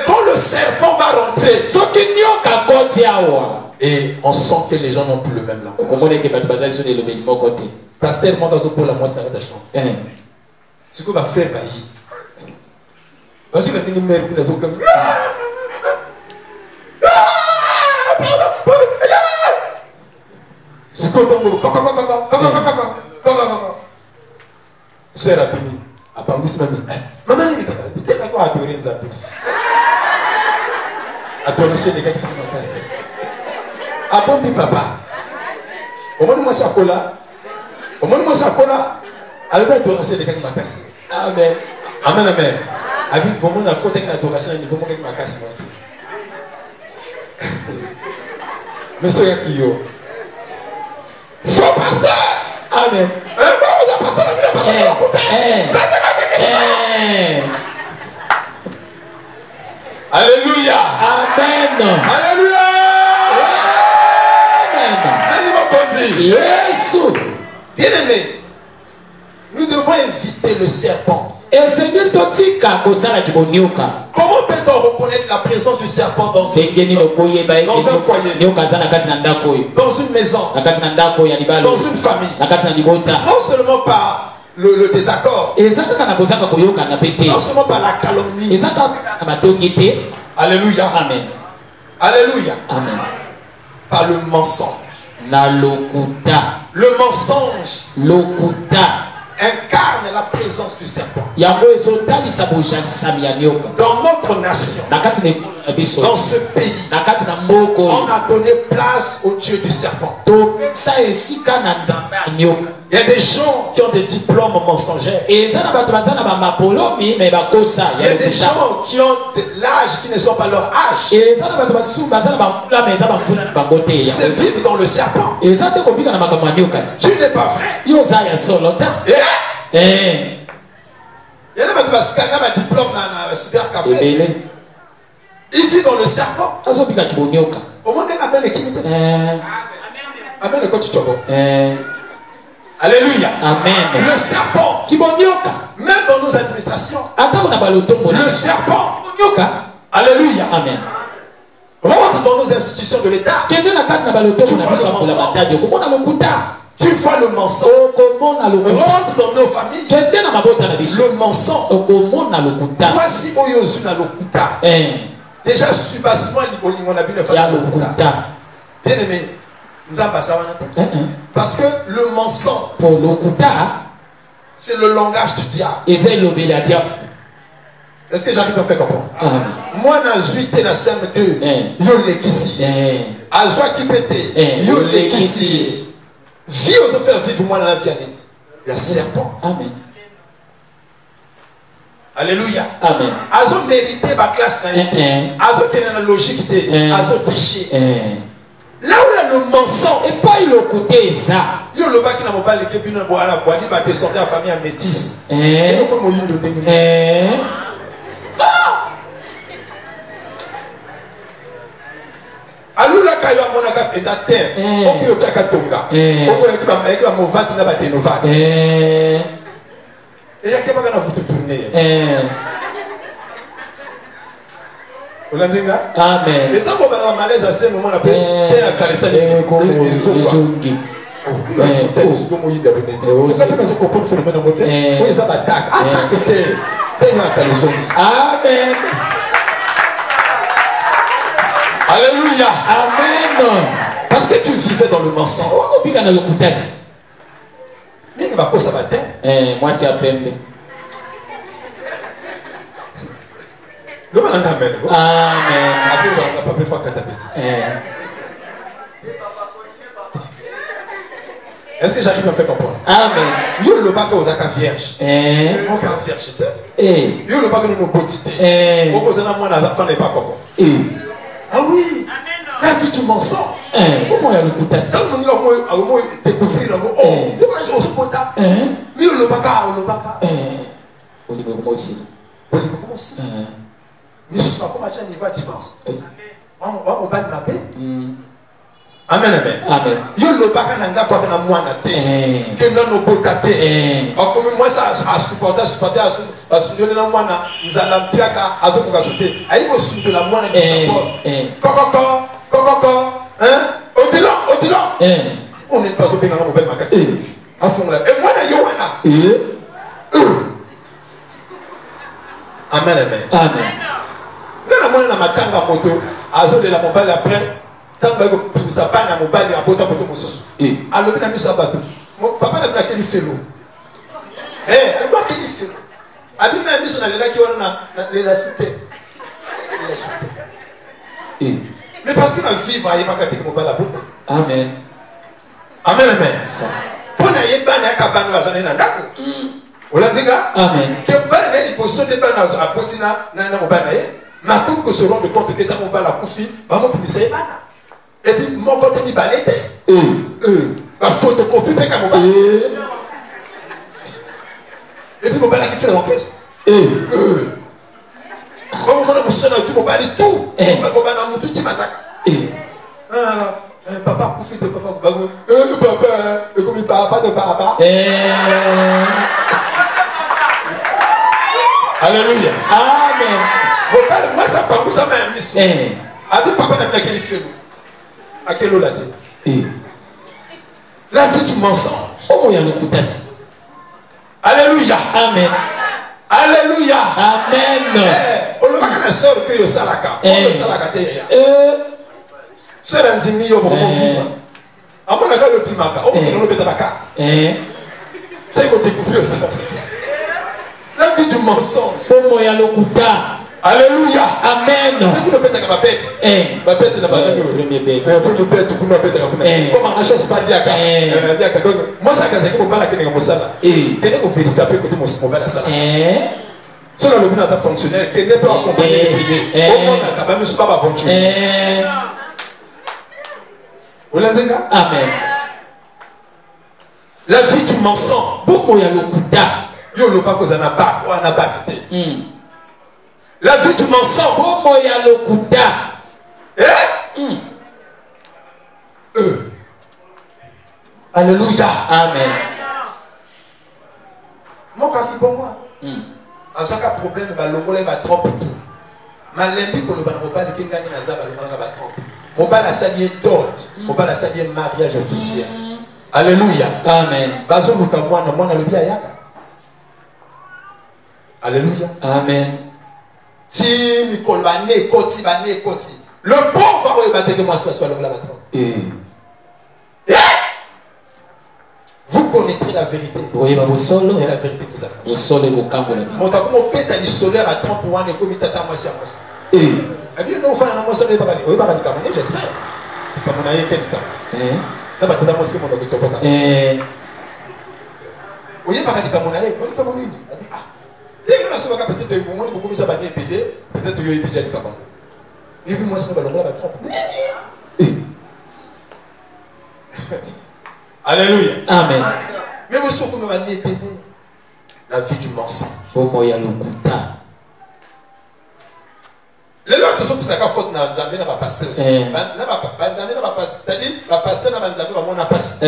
[SPEAKER 1] quand le serpent va rentrer, et on sent que les gens n'ont plus le même langage. Pasteur, moi, pour la moi, c'est un chambre. Ce que va faire, parce que la mère, ce que c'est rapide. Maman, il est peut-être pas adorer les appels. Adoration des gars qui font ma place. Ah bon, mi papa. Au moins, moi, ça colle. Au moins, moi, ça colle. Alors, adoration des gars qui m'a cassé. Amen. Amen, amen. Habite vraiment dans le côté de l'adoration, il faut que je m'a cassé. Monsieur Yakio. Faux pasteur. Amen. Alléluia. Amen. Alléluia. Amen. Yes. Bien aimé, nous devons éviter le serpent. Comment peut-on reconnaître la présence du serpent dans un foyer, dans une maison, dans une famille? Non seulement par le désaccord, non seulement par la calomnie. Alléluia. Amen. Alléluia. Amen. Par le mensonge. Le mensonge incarne la présence du serpent. Dans notre nation, dans ce pays, on a donné place au Dieu du serpent. Il y a des gens qui ont des diplômes mensongers. Il y a des gens qui ont l'âge qui ne sont pas leur âge. C'est vivre dans le serpent. Tu n'es pas vrai. Il y en a qui ont un diplôme dans le cybercafé. Il vit dans le serpent. Au moins, il amène l'équipe. Amen. Alléluia. Amen. Le serpent. Même dans nos administrations. Le serpent. Alléluia. Amen. Rentre dans nos institutions de l'État. Tu vois le mensonge. Rentre dans nos familles. Le mensonge. Voici Oyozu na lokuta. Déjà, subasement, on a vu le faire lokuta. Bien aimé. Parce que le mensonge, C'est le langage du diable. Est-ce que j'arrive à faire comprendre? Moi, na zuite na sem 2. Yo lekisi. Azwa qui pète. Yo lekisi. Vie aux faire vivre moi dans la vie. Il y a serpent. Amen. Alléluia. Amen. Azo mérité ma classe na été. Azo tenir la logique té. Azo tricher. Là où il y a le mensonge. Et pas il le côté ça. Yo le baki na mobile ke bino bo ala boadi ba te sortir en famille en métis. Et comme on yindo ndenge. Alula kayo amona ka peta terre. Ok yo chaka tonga. Ok yo movati na ba tenovati. Et ya keba kana futu tourner. Amen. Et tant qu'on va malaise à ce moment là, terre à caresser les zongi. Amen. Alléluia. Amen. Parce que tu vivais dans le mensonge. Moi c'est à peine. Amen. Est-ce que j'arrive à faire comprendre? Amen. Yo le bac aux acas vierges. Mon cas vierge. Yo le bac nous petite. Beaucoup de gens n'ont pas coco. Ah oui. La vie du mensonge. Comment il y a le coup de tête? Ça nous avons découvrir oh, nous mangeons au supporta. Mais le bac le bac. On dit comment aussi. On dit comment aussi. Mais ce soit comme un niveau de divorce. On va battre ma paix. Amen, amen. Amen. Yo le baka nanga kwa na mwana te. Que non no botate. Comme moi ça a supporter a soulever na mwana nzala mpiaka azokoka sote. Aiko soulever la mwana de support. Kokoko. Hein? Otilo. On n'est pas au bien dans mon bel magasin. À fond là. Et moi na Yohana. Amen, amen. Amen. Nana mwana na matanga moto azo de la mobile après. Quand ça va dans mon bal, il y a beaucoup de choses. Alors, il y a mis ça bateau. Mon papa n'a pas quel fait l'eau. Elle voit quel fait l'eau. Elle dit, mais elle a qui on a la soupe. Mais parce qu'il va vivre, il va pas mon bal à bout. Amen. Amen, amen. Pour n'a pas n'a qu'à ban la zanena d'accord. On l'a dit là. Amen. Que ban n'est pas sauter ban à potina n'a mon bal naé. Ma tout que se rend compte que dans mon bal à koufi, va mon pincer ban. Et puis mon côté dit balette. La photocopie peut qu'à mon bal. Et puis mon bal qui fait la caisse. Comme on a mon son du mon bal et tout. On va combattre mon petit massacre. Papa koufi de papa papa. Papa, et comme il parle de papa. Alléluia. Amen. Moi ça parle ça m'a mis. Avec papa n'a pas quel fait. À quel eau la tête? La vie du mensonge. Oh, il y a le coup d'assis. Alléluia. Amen. Alléluia. Amen. On le voit que sœur que yo salaka. On le salaka te ya. Sœur Anzimi yo pour vivre. À mon avis le primaka. On peut le mettre la carte. C'est qu'on découvre ça. La vie du mensonge. Oh, il y a le coup d'assis. Alléluia. Amen. Vous ne bête ma bête. Ma bête n'a pas de premier bête. Premier bête, vous n'avez pas de comment la chose pas dire. Moi, ça casse que mon bala qui n'est pas ça. Quel est mon vérifier que mon bala ça. Cela le but à fonctionnaire qui n'est pas accompagné de prier. Au moins, on a quand même pas aventure. Vous l'entendez? Amen. La vie du mensonge. Beaucoup il y a le coup d'âme. Yo le pas que ça n'a pas, on n'a pas quitté. La vie du mensonge. Comment il y a le coup d'âme? Alléluia. Amen. Mon cas qui pour moi. En chaque problème, le Congolais va tromper tout. Malembi pour le Banobal, qui gagne la Zaba, le Banobal va tromper. Mon bal a salié dot. Mon bal a salié mariage officiel. Alléluia. Amen. Bazo Lukamwa, non, moi, le bien yaka. Alléluia. Amen. Si Nicole va né koti. Le pauvre va battre que moi ça soit le patron. Vous vous connaîtrez la vérité.
[SPEAKER 2] Oui, bah,
[SPEAKER 1] et la vérité vous affranchira. Mon taco mon pète à l'isolaire à 31 et comme il t'a moi c'est moi. Eh bien non, enfin moi ça n'est pas oui pas du camerounais j'espère. Comme on a été là. Là bah t'as moi ce que mon docteur pas. Oui pas du camerounais, on dit camerounais. Ah. Dès que la sauva peut-être de moment beaucoup ça va bien péter, peut-être que il déjà du camerounais. Et puis moi c'est pas le là va trop. Alléluia.
[SPEAKER 2] Amen.
[SPEAKER 1] Mais vous savez comment on va péter la vie du mensonge.
[SPEAKER 2] Comment il y a le couta.
[SPEAKER 1] Les autres sont plus à faute dans Nzambe na pasteur. Na ba Nzambe na pasteur, c'est-à-dire la pasteur na Nzambe ba mona passe.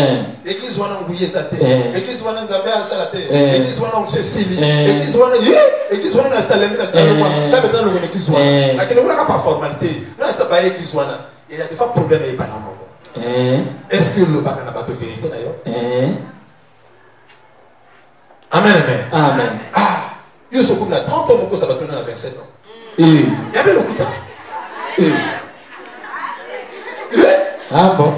[SPEAKER 1] L'église wana nguye zate. L'église wana Nzambe asala te. L'église wana on se sili. L'église wana na salemi na salemi. Là maintenant l'église wana. La kene wana pas formalité. Là ça va église wana. Il y a des fois problème avec banamo. Est-ce que le bac n'a pas de vérité d'ailleurs? Amen, amen.
[SPEAKER 2] Amen.
[SPEAKER 1] Ah, il se coupe à 30 ans, ça va tourner à 27 ans. Il y avait le couteau.
[SPEAKER 2] Ah bon?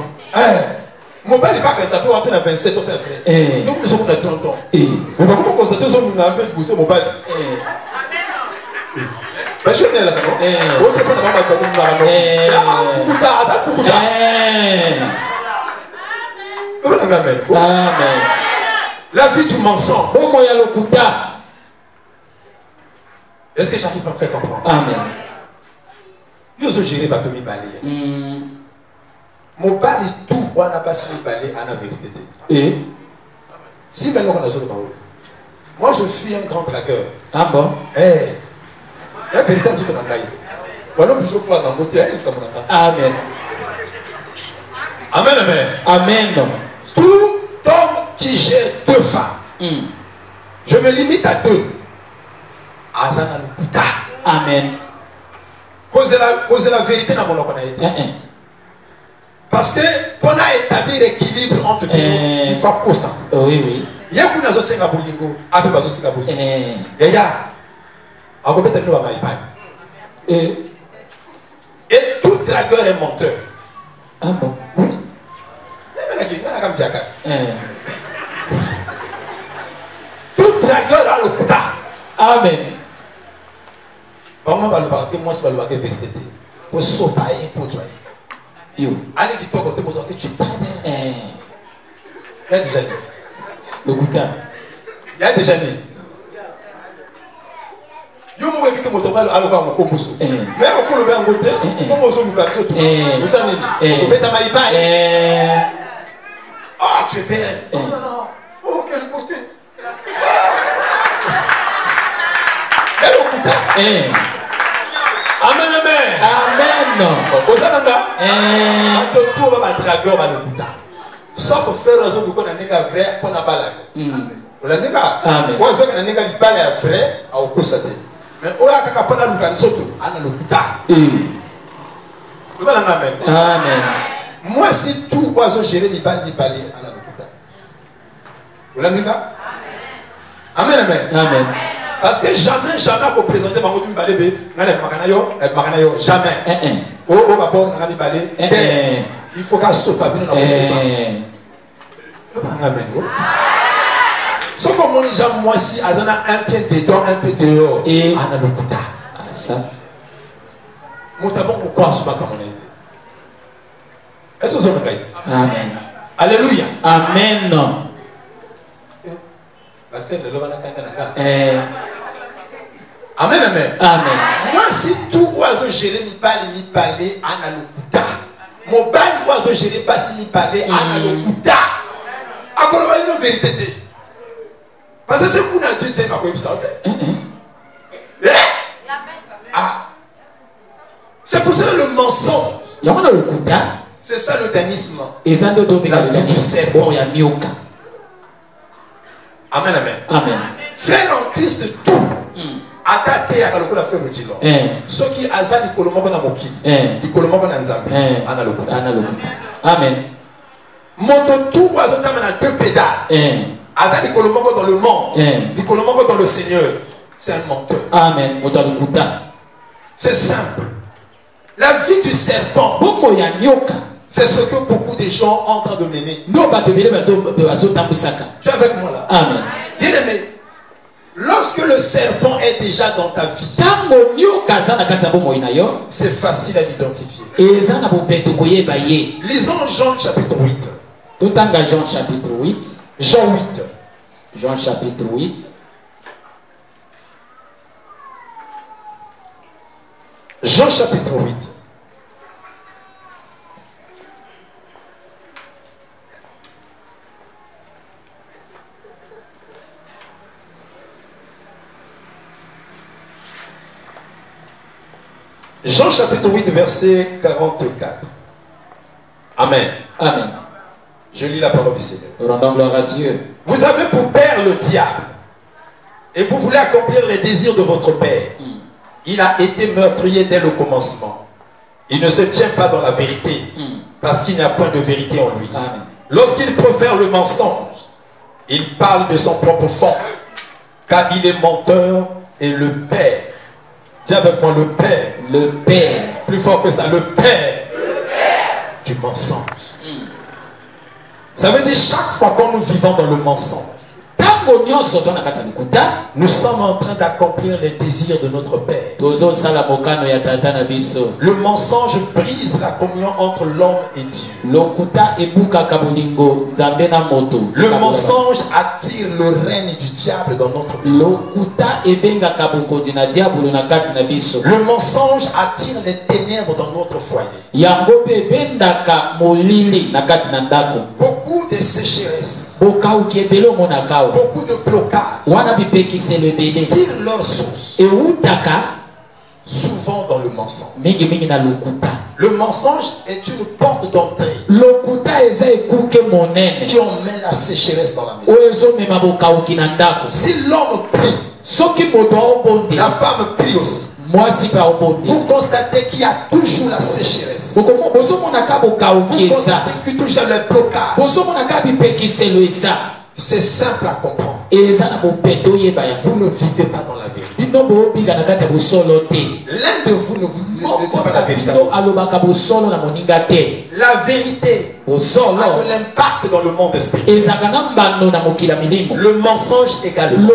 [SPEAKER 1] Mon père n'est pas que ça peut rentrer à 27 ans, frère. Donc, nous sommes à 30 ans. Mais comment constater que nous avons fait pousser mon père? Je suis là,
[SPEAKER 2] Amen.
[SPEAKER 1] La vie du mensonge. Est-ce que j'arrive à faire comprendre?
[SPEAKER 2] Amen.
[SPEAKER 1] Je suis géré par Tommy Balé. Mon bali tout, on n'a pas signé balé à la vérité. Si maintenant on a besoin de parole. Moi je suis un grand traqueur.
[SPEAKER 2] Ah bon?
[SPEAKER 1] La vérité, c'est que je voilà, je crois dans mon terrain comme on a.
[SPEAKER 2] Amen.
[SPEAKER 1] Amen, amen.
[SPEAKER 2] Amen.
[SPEAKER 1] Tout homme qui gère deux femmes, je me limite à deux. Azana le puta.
[SPEAKER 2] Amen.
[SPEAKER 1] Cause la vérité dans mon localité. Parce que pour établir l'équilibre entre deux, il faut que ça.
[SPEAKER 2] Oui, oui.
[SPEAKER 1] Il y a beaucoup de choses qui sont bolingo, après bazo singa bolingo. Il y a à côté de nous à Maïpaï. Et tout dragueur est menteur.
[SPEAKER 2] Ah bon?
[SPEAKER 1] Oui. Tout dragueur a le quota.
[SPEAKER 2] Amen.
[SPEAKER 1] Comment va le parler? Moi, c'est pas le vérité. Il faut sauter pour toi.
[SPEAKER 2] Yo.
[SPEAKER 1] Allez, dis-toi que tu t'aimes. Il y a déjà dit.
[SPEAKER 2] Le quota.
[SPEAKER 1] Il y a déjà dit. Yo mo weki mo toba alo ba mo kombuso mais o ko lo be ngote ko mo zo lu ba so to o sa ni o beta mai bai ah tu es belle oh non non oh quelle beauté elle o kuta amen amen amen o sa nanga to to ba dragueur ba le kuta sauf faire raison de ko na ninga vrai ko na bala o la ninga ko zo na ninga di bala ya vrai a o ko sa te. Mais oya kaka pona luka nsoto ana lokuta. Amen. Moi si tout oiseau gérer ni balé ana lokuta. Vous l'entendez? Amen amen. Parce que jamais à présenter ma moto balé be ngale makana yo jamais. Oh ba bon ngami balé. Il faut qu'à sopa bino na sopa. Amen. Ce que mon gens moi si azana un pied dedans un pied dehors ana lokuta ça motabon ko kwa suba comme on a été est-ce que vous avez
[SPEAKER 2] amen
[SPEAKER 1] alléluia
[SPEAKER 2] amen
[SPEAKER 1] parce que le lobana kanga amen moi si tout oiseau géré ni parler ana lokuta mon bal oiseau géré pas si ni parler ana lokuta akolo ba une vérité. Parce que c'est pour nous Dieu c'est pas quoi ça. C'est pour ça le mensonge. C'est ça le danisme. La vie du serpent. Amen amen. Frère en Christ tout. Attaqué à la frère Rojilo. Ceux qui azali kolomoko na moki. Kolomoko na nzambe. Analokuta.
[SPEAKER 2] Amen.
[SPEAKER 1] Moto tout oiseau na deux pédales. Azali kolomoko dans le monde, kolomoko dans le Seigneur, c'est un menteur.
[SPEAKER 2] Amen.
[SPEAKER 1] C'est simple. La vie du serpent, C'est ce que beaucoup de gens sont en train de mener. Tu es avec moi là? Amen. Bien aimé, lorsque le serpent est déjà dans ta vie, c'est facile à l'identifier. Lisons Jean chapitre 8.
[SPEAKER 2] Jean chapitre 8.
[SPEAKER 1] Jean 8.
[SPEAKER 2] Jean chapitre 8.
[SPEAKER 1] Jean chapitre 8. Jean chapitre 8, verset 44. Amen.
[SPEAKER 2] Amen.
[SPEAKER 1] Je lis la parole du Seigneur.
[SPEAKER 2] Rendons gloire à Dieu.
[SPEAKER 1] Vous avez pour père le diable, et vous voulez accomplir les désirs de votre père. Il a été meurtrier dès le commencement. Il ne se tient pas dans la vérité, parce qu'il n'y a point de vérité en lui. Lorsqu'il profère le mensonge, il parle de son propre fond, car il est menteur et le père. Dis avec moi, le père.
[SPEAKER 2] Le père.
[SPEAKER 1] Plus fort que ça, le père. Du mensonge. Ça veut dire chaque fois que nous vivons dans le mensonge, nous sommes en train d'accomplir les désirs de notre Père. Le mensonge brise la communion entre l'homme et Dieu. Le mensonge attire le règne du diable dans notre maison. Le mensonge attire les ténèbres dans notre foyer. Beaucoup de sécheresse, beaucoup de blocages tirent leur source souvent dans le mensonge. Le mensonge est une porte d'entrée qui emmène la sécheresse dans la maison. Si l'homme prie, la femme prie aussi, vous constatez qu'il y a toujours la sécheresse. Vous constatez qu'il y a toujours le blocage. C'est simple à comprendre. Vous ne vivez pas dans la vérité. L'un de vous ne dit pas la vérité. La vérité a de l'impact dans le monde spirituel. Le mensonge également.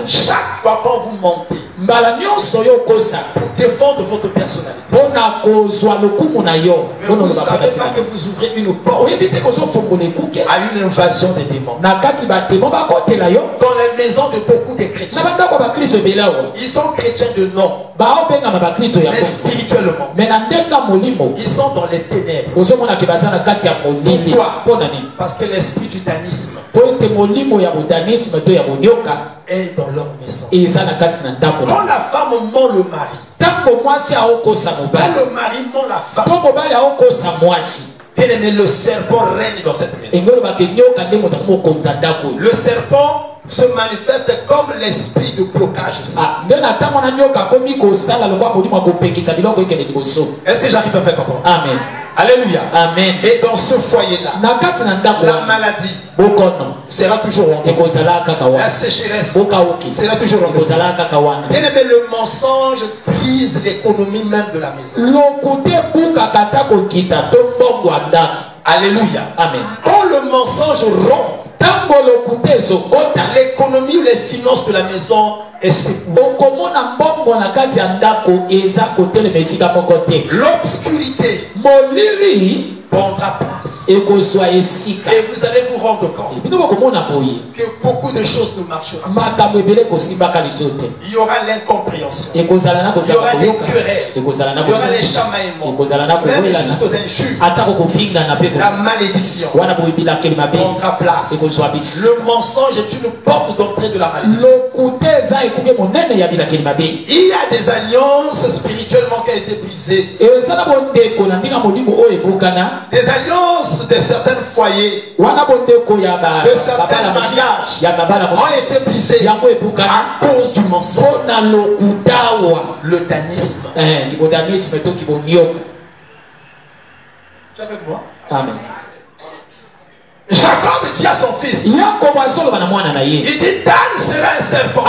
[SPEAKER 1] Chaque fois quand vous mentez pour défendre votre personnalité, mais vous ne savez pas que vous ouvrez une porte à une invasion des démons. Dans les maisons de beaucoup de chrétiens, ils sont chrétiens de nom, mais spirituellement ils sont dans les ténèbres. Pourquoi? Parce que l'esprit du danisme est dans leur maison. Quand la femme ment le mari, quand le mari ment la femme, bien aimé, le serpent règne dans cette maison. Le serpent se manifeste comme l'esprit de blocage aussi. Est-ce que j'arrive à faire comprendre? Amen. Alléluia. Amen. Et dans ce foyer-là, la maladie sera toujours en nous. La sécheresse sera toujours en nous. Bien aimé, le mensonge brise l'économie même de la maison. Alléluia. Amen. Quand le mensonge rompt, l'économie ou les finances de la maison est séparée. L'obscurité prendra place. Et vous allez vous rendre compte que beaucoup de choses ne marcheront pas. Il y aura l'incompréhension. Il y aura les querelles. Il y aura les chamaillements. Même jusqu'aux injures. La malédiction prendra place. Le mensonge est une porte d'entrée de la malédiction. Il y a des alliances spirituellement qui ont été brisées. Des alliances de certains foyers, de certains mariages ont été brisés à cause du mensonge. Le danisme. Tu es avec moi? Amen. Jacob dit à son fils, il dit Dan sera un serpent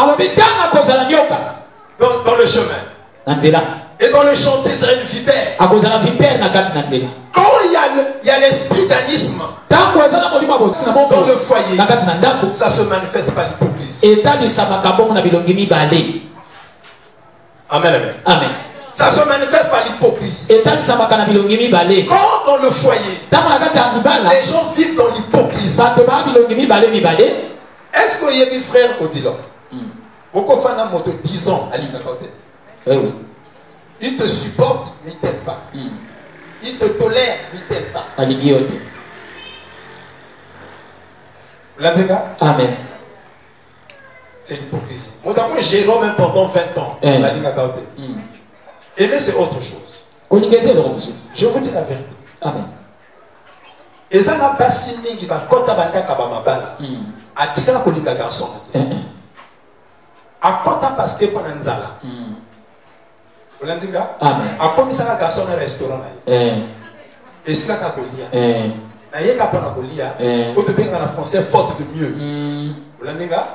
[SPEAKER 1] dans le chemin. Et dans le chantier, c'est une vipère. Quand il y a l'esprit d'anisme dans le foyer, ça se manifeste par l'hypocrisie. Amen, amen.
[SPEAKER 2] Amen.
[SPEAKER 1] Ça se manifeste par l'hypocrisie. Quand dans le foyer, les gens vivent dans l'hypocrisie. Est-ce que vous avez frère Odilon? Beaucoup de femmes ont 10 ans à l'Ingakote.
[SPEAKER 2] Oui.
[SPEAKER 1] Il te supporte, mais il ne t'aime pas. Il te tolère, mais il ne t'aime pas.
[SPEAKER 2] Amen.
[SPEAKER 1] C'est l'hypocrisie. Moi, d'abord, Jérôme, même pendant 20 ans, à l'Ingakote. Aimer, c'est autre chose. Je vous dis la vérité.
[SPEAKER 2] Amen.
[SPEAKER 1] Et ça n'a pas signé qu'il va compter à Kabamabala. A tika kolinga garçon. A compter parce que pendant Nzala.
[SPEAKER 2] Amen.
[SPEAKER 1] A comme ça garçon dans restaurant là. Et c'est là qu'a kolia. Na yeka pona kolia. Au début en français faute de mieux.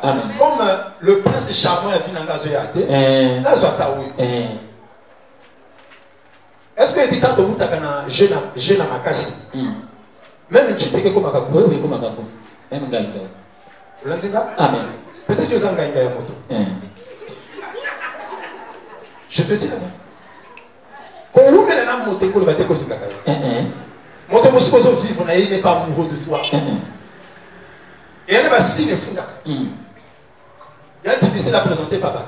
[SPEAKER 2] Amen.
[SPEAKER 1] Comme le prince charmant est venu en gazoyate. Là zoataoui. Est-ce que tu as dit que tu as jeune à Makassi? Même tu t'es comme Makako.
[SPEAKER 2] Oui, comme Makako. Même Gaïda. Amen.
[SPEAKER 1] Peut-être que tu as Gaïda moto. Je te dis là-bas. Quand vous mettez la moto, vous allez vous dire moto, vous supposez vivre, vous n'êtes pas amoureux de toi. Et il y a des signes fous. Il y a difficile à présenter papa.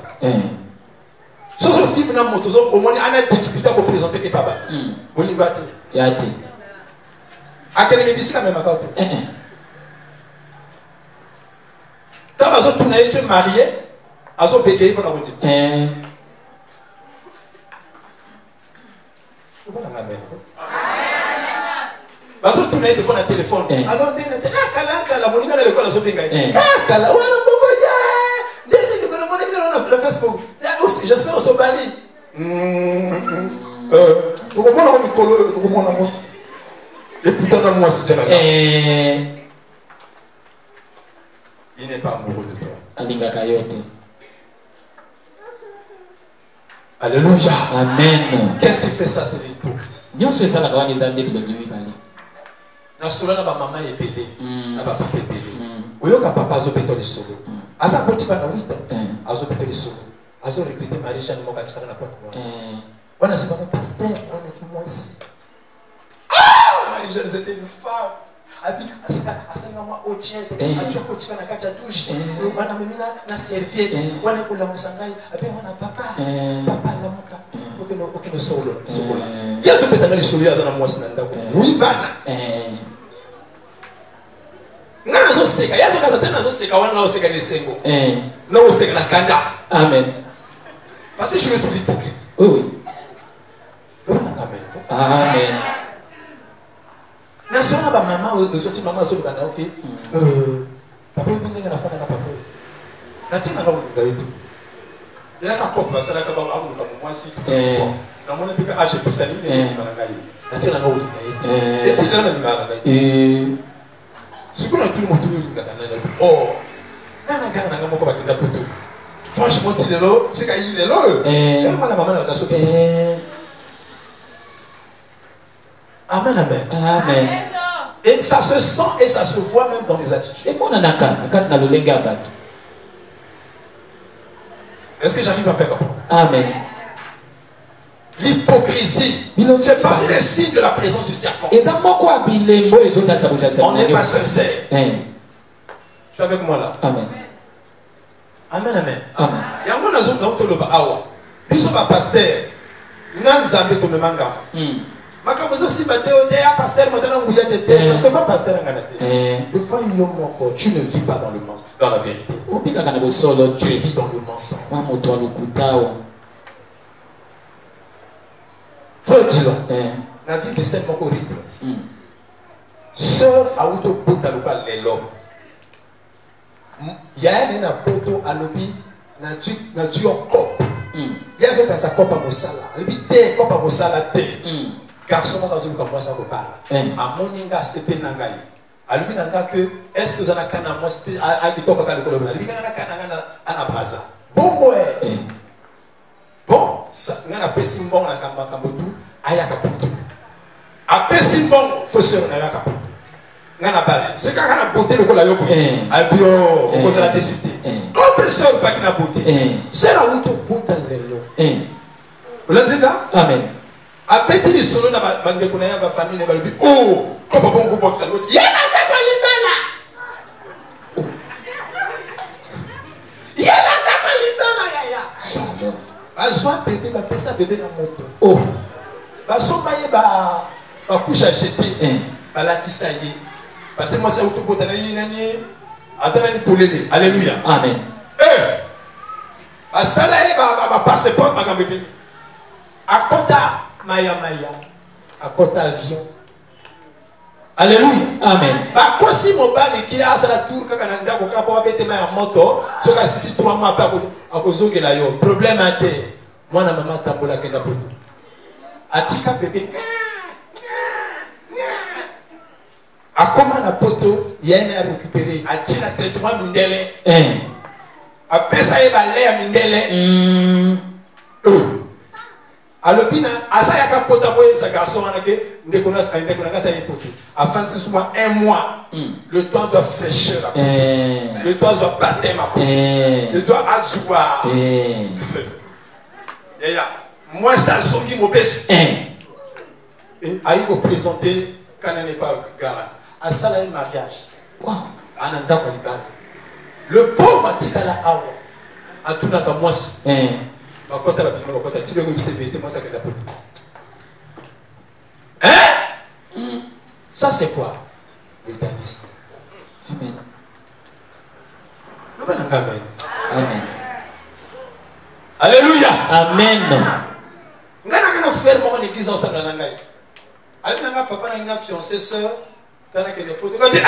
[SPEAKER 1] Si vous vivez dans la moto, au moins, il y a des difficultés pour présenter papa. Vous n'y battez.
[SPEAKER 2] Il y a été.
[SPEAKER 1] À quel niveau c'est la même accord? Quand tu es marié, tu es bégayé pour la route. Parce que tu es devant le téléphone. Alors, tu es Facebook. J'espère que c'est Bali. Et pourtant, moi, c'est déjà il n'est pas amoureux de toi. Alléluia.
[SPEAKER 2] Amen.
[SPEAKER 1] Qu'est-ce qui fait ça? C'est l'hypocrisie. Dans ce cas-là, maman est bébé. Papa est bébé. Oyoka papa a zopé les solo. Asa petit pas na 8 ans. A zopé les solo. A zo regretté Marie-Jeanne Mokatika na porte. On a dit pasteur, on est moi aussi. Ah! Marie-Jeanne c'était une femme. Abi asanga moi au tien. Acho kotika na kacha douche. Bana mimina na serviette. Wana kula musangai. Abi wana papa. Papa la muka. Okino solo. Solo. Ya zopé tanga les solo ya na moi si na ndako. Oui bana. Nazo seka ya to kaza tena nazo seka wana nazo seka ni sengo nazo seka na kanda.
[SPEAKER 2] Amen.
[SPEAKER 1] Parce que je le trouve hypocrite.
[SPEAKER 2] Oui.
[SPEAKER 1] Amen. Na sona ba mama ozoti mama zo bana OK. Papa bingi na fana na papa. Na tina ka buga yetu. Ila ka ko basala ka ba abu ka mwasi. Na mona pika age pour salir ni bana ngai. Na tina ka buga yetu. Et tina na ngala ngai. Ce qu'on a tout le monde dit, oh, franchement, il est là, c'est qu'il est là. Amen, amen.
[SPEAKER 2] Amen.
[SPEAKER 1] Et ça se sent et ça se voit même dans les attitudes. Est-ce que j'arrive à faire comprendre?
[SPEAKER 2] Amen.
[SPEAKER 1] L'hypocrisie, c'est parmi les signes de la présence du serpent. On n'est pas sincère. Tu es avec moi là?
[SPEAKER 2] Amen.
[SPEAKER 1] Amen, amen.
[SPEAKER 2] Amen.
[SPEAKER 1] Il y a un monde qui est awa. Ils sont pas pasteurs. Ils sont pas comme manga. Tu ne vis pas dans le mensonge, dans la vérité. Tu vis dans le mensonge. Frère Dillon, la vie est tellement horrible. Sœur a eu de poto à l'homme. Il y a un poto à l'obi, na tu cop. Il y a un autre sa cop à Moussala. Il dit t'es cop à Moussala t'es. Garçon dans une comme moi ça repart. À moninga sepe nangai. À lui nanga que est-ce que vous en avez kana moi c'était à kitoko ka le colombe. Lui nanga kana ana braza. Bon ouais. Bon. ngana pesi mbongo na kambotu ayaka poto apesi mbongo foseur na yaka poto ngana bala ce ka kana beauté le kola yoko abio okoza la décité on peut seul pas kina beauté c'est la route bota lelo olanzika
[SPEAKER 2] amen
[SPEAKER 1] apeti li solo na bande kuna ya ba famille ba lobi oh ko bongo boxa ya na ta libala ya na ta libala ya bazwa bébé ba pesa bébé na moto
[SPEAKER 2] oh
[SPEAKER 1] basomba ye ba couche à jeter balatisa ye parce que moi c'est auto bota nani azana ni polele alléluia
[SPEAKER 2] amen
[SPEAKER 1] asala ye ba passeport makambe bébé akota maya akota avion alléluia
[SPEAKER 2] amen
[SPEAKER 1] bakosi mobali ki asala tour kaka na ndako kapo babetema ya moto soka sisi 3 mois pa akozongela yo problème ate mwana mama tambola kenda poto atika bébé akoma na poto yene a récupérer atina traitement mindele apesa ye balé ya mindele alobina asa yaka pota boye sa garçon anake ndeko na kasa ye poto afin que ce soit 1 mois le temps doit fraîcheur le temps doit baptême le doit adjoua yaya moi ça songi mo besu ayi ko présenter kana n'est pas gara asala le mariage ananda ko libana le pauvre atikala awa atuna ka mwasi bakota ba bima bakota tibe ko ibsevete moi ça que la poto ça c'est quoi le danisme
[SPEAKER 2] amen
[SPEAKER 1] le bananga amen
[SPEAKER 2] amen
[SPEAKER 1] alléluia
[SPEAKER 2] amen
[SPEAKER 1] ngana kana faire mon église ensemble na ngai ali nanga papa na ngina fiancé sœur kana que des poto quand dit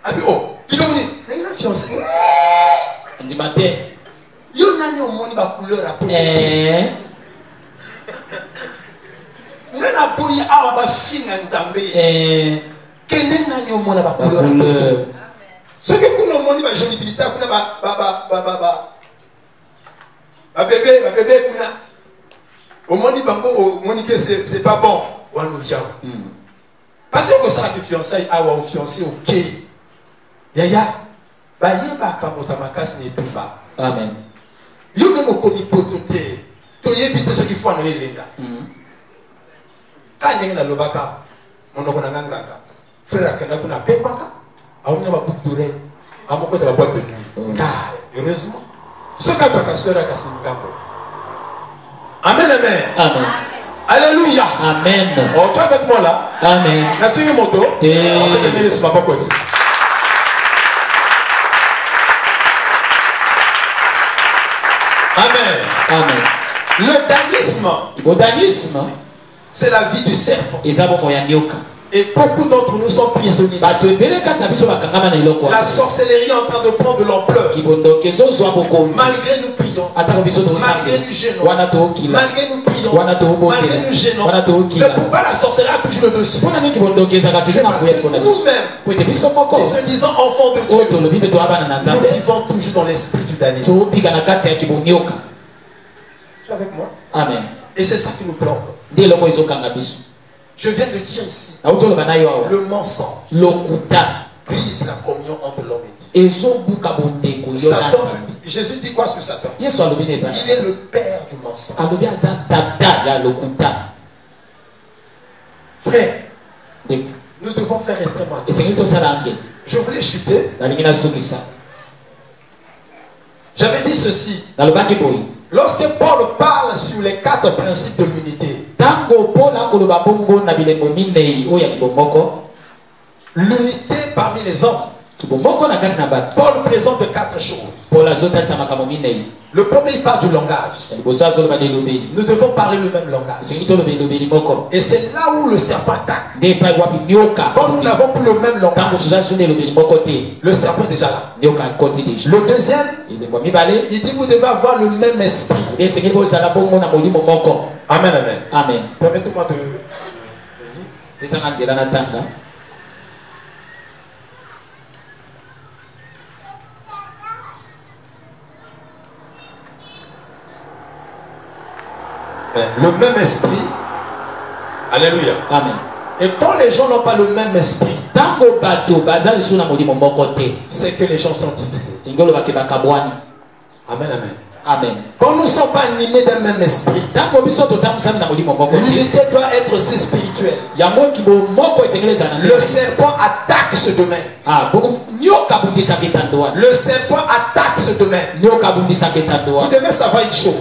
[SPEAKER 1] abi oh ikomuni ngina fiancé
[SPEAKER 2] du matin
[SPEAKER 1] yo nani au monde ba couleur à poto ngana boyi awa ba finga nzambe kene nani au monde ba couleur ce que kuna monde ba jolibilité kuna ba bébé kuna au monde bango au monde que c'est pas bon on nous vient parce que ça que fiançailles awa au fiancé OK yaya ba yeba kamota makasi ne tumba
[SPEAKER 2] amen
[SPEAKER 1] yo ne komi potote to yebite ce qu'il faut na elenga ka ndenge na lobaka monoko na nganga frère akenda kuna pepaka auna ba boucle d'oreille amoko de la boîte de nuit heureusement ce que ta sœur a cassé ngambo amen amen
[SPEAKER 2] amen
[SPEAKER 1] alléluia
[SPEAKER 2] amen
[SPEAKER 1] oh tu es avec moi là
[SPEAKER 2] amen
[SPEAKER 1] na fini moto on peut tenir sur ma popote amen
[SPEAKER 2] amen
[SPEAKER 1] le danisme c'est la vie du serpent et beaucoup d'entre nous sont prisonniers. La sorcellerie est en train de prendre de l'ampleur. Malgré nous prions, malgré nous gênons, malgré nous prions, malgré nous gênons. Mais pourquoi la sorcellerie a toujours le dessus? C'est parce que nous-mêmes, en se disant enfants de Dieu, nous vivons toujours dans l'esprit du danisme. Tu es avec moi?
[SPEAKER 2] Amen.
[SPEAKER 1] Et c'est ça qui nous bloque. Je viens de dire ici, le mensonge brise la communion entre l'homme et Dieu. Satan, Jésus dit quoi sur Satan? Il est le père du mensonge. Frère, nous devons faire extrêmement attention. Je voulais chuter. J'avais dit ceci. Lorsque Paul parle sur les 4 principes de l'unité, l'unité parmi les hommes, Paul présente 4 choses. Le premier, il parle du langage. Nous devons parler le même langage. Et c'est là où le serpent attaque. Quand nous n'avons plus le même langage, le serpent est déjà là. Le deuxième, il dit vous devez avoir le même esprit. Amen, amen.
[SPEAKER 2] Amen.
[SPEAKER 1] Permettez-moi de... Le même esprit. Alléluia.
[SPEAKER 2] Amen.
[SPEAKER 1] Et quand les gens n'ont pas le même esprit, c'est que les gens sont divisés. Amen, amen.
[SPEAKER 2] Amen.
[SPEAKER 1] Quand nous ne sommes pas animés d'un même esprit, l'unité doit être aussi spirituelle. Le serpent attaque ce domaine. Le serpent attaque ce domaine. Vous devez savoir une chose.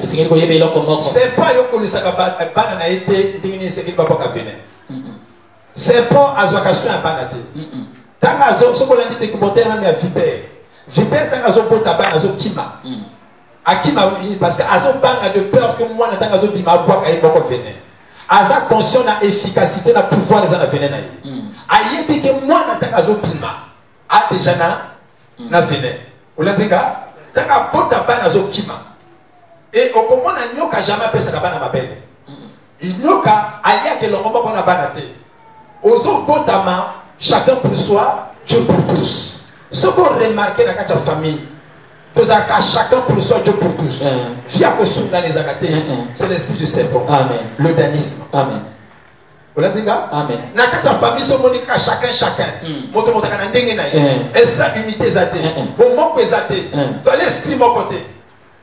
[SPEAKER 1] Serpent serpent azokasu un banate. Tant azo ce qu'on a dit que monter même à vipère. Vipère tant azo pour tabac azo kima. Akima parce que azo banga de peur que moi n'attends azo bima bois kaye boko venin. Aza conscient na efficacité na pouvoir des ana venin na yi. Ayebi que moi n'attends azo bima. A déjà na venin. Olandinga tant a pour tabac azo kima. Et au moment na nyoka jamais pesa na bana mabele. Nyoka alia que l'on va na banate. Ozo botama, chacun pour soi, Dieu pour tous. Ce qu'on remarque dans la famille, chacun pour soi, Dieu pour tous. Via dans les agatés, c'est l'esprit du serpent.
[SPEAKER 2] Amen.
[SPEAKER 1] Le danisme.
[SPEAKER 2] Amen.
[SPEAKER 1] Vous l'avez dit?
[SPEAKER 2] Amen.
[SPEAKER 1] Dans la famille, chacun. Est-ce la unité zate? Bon, mon peu zate. Dans l'esprit, mon côté.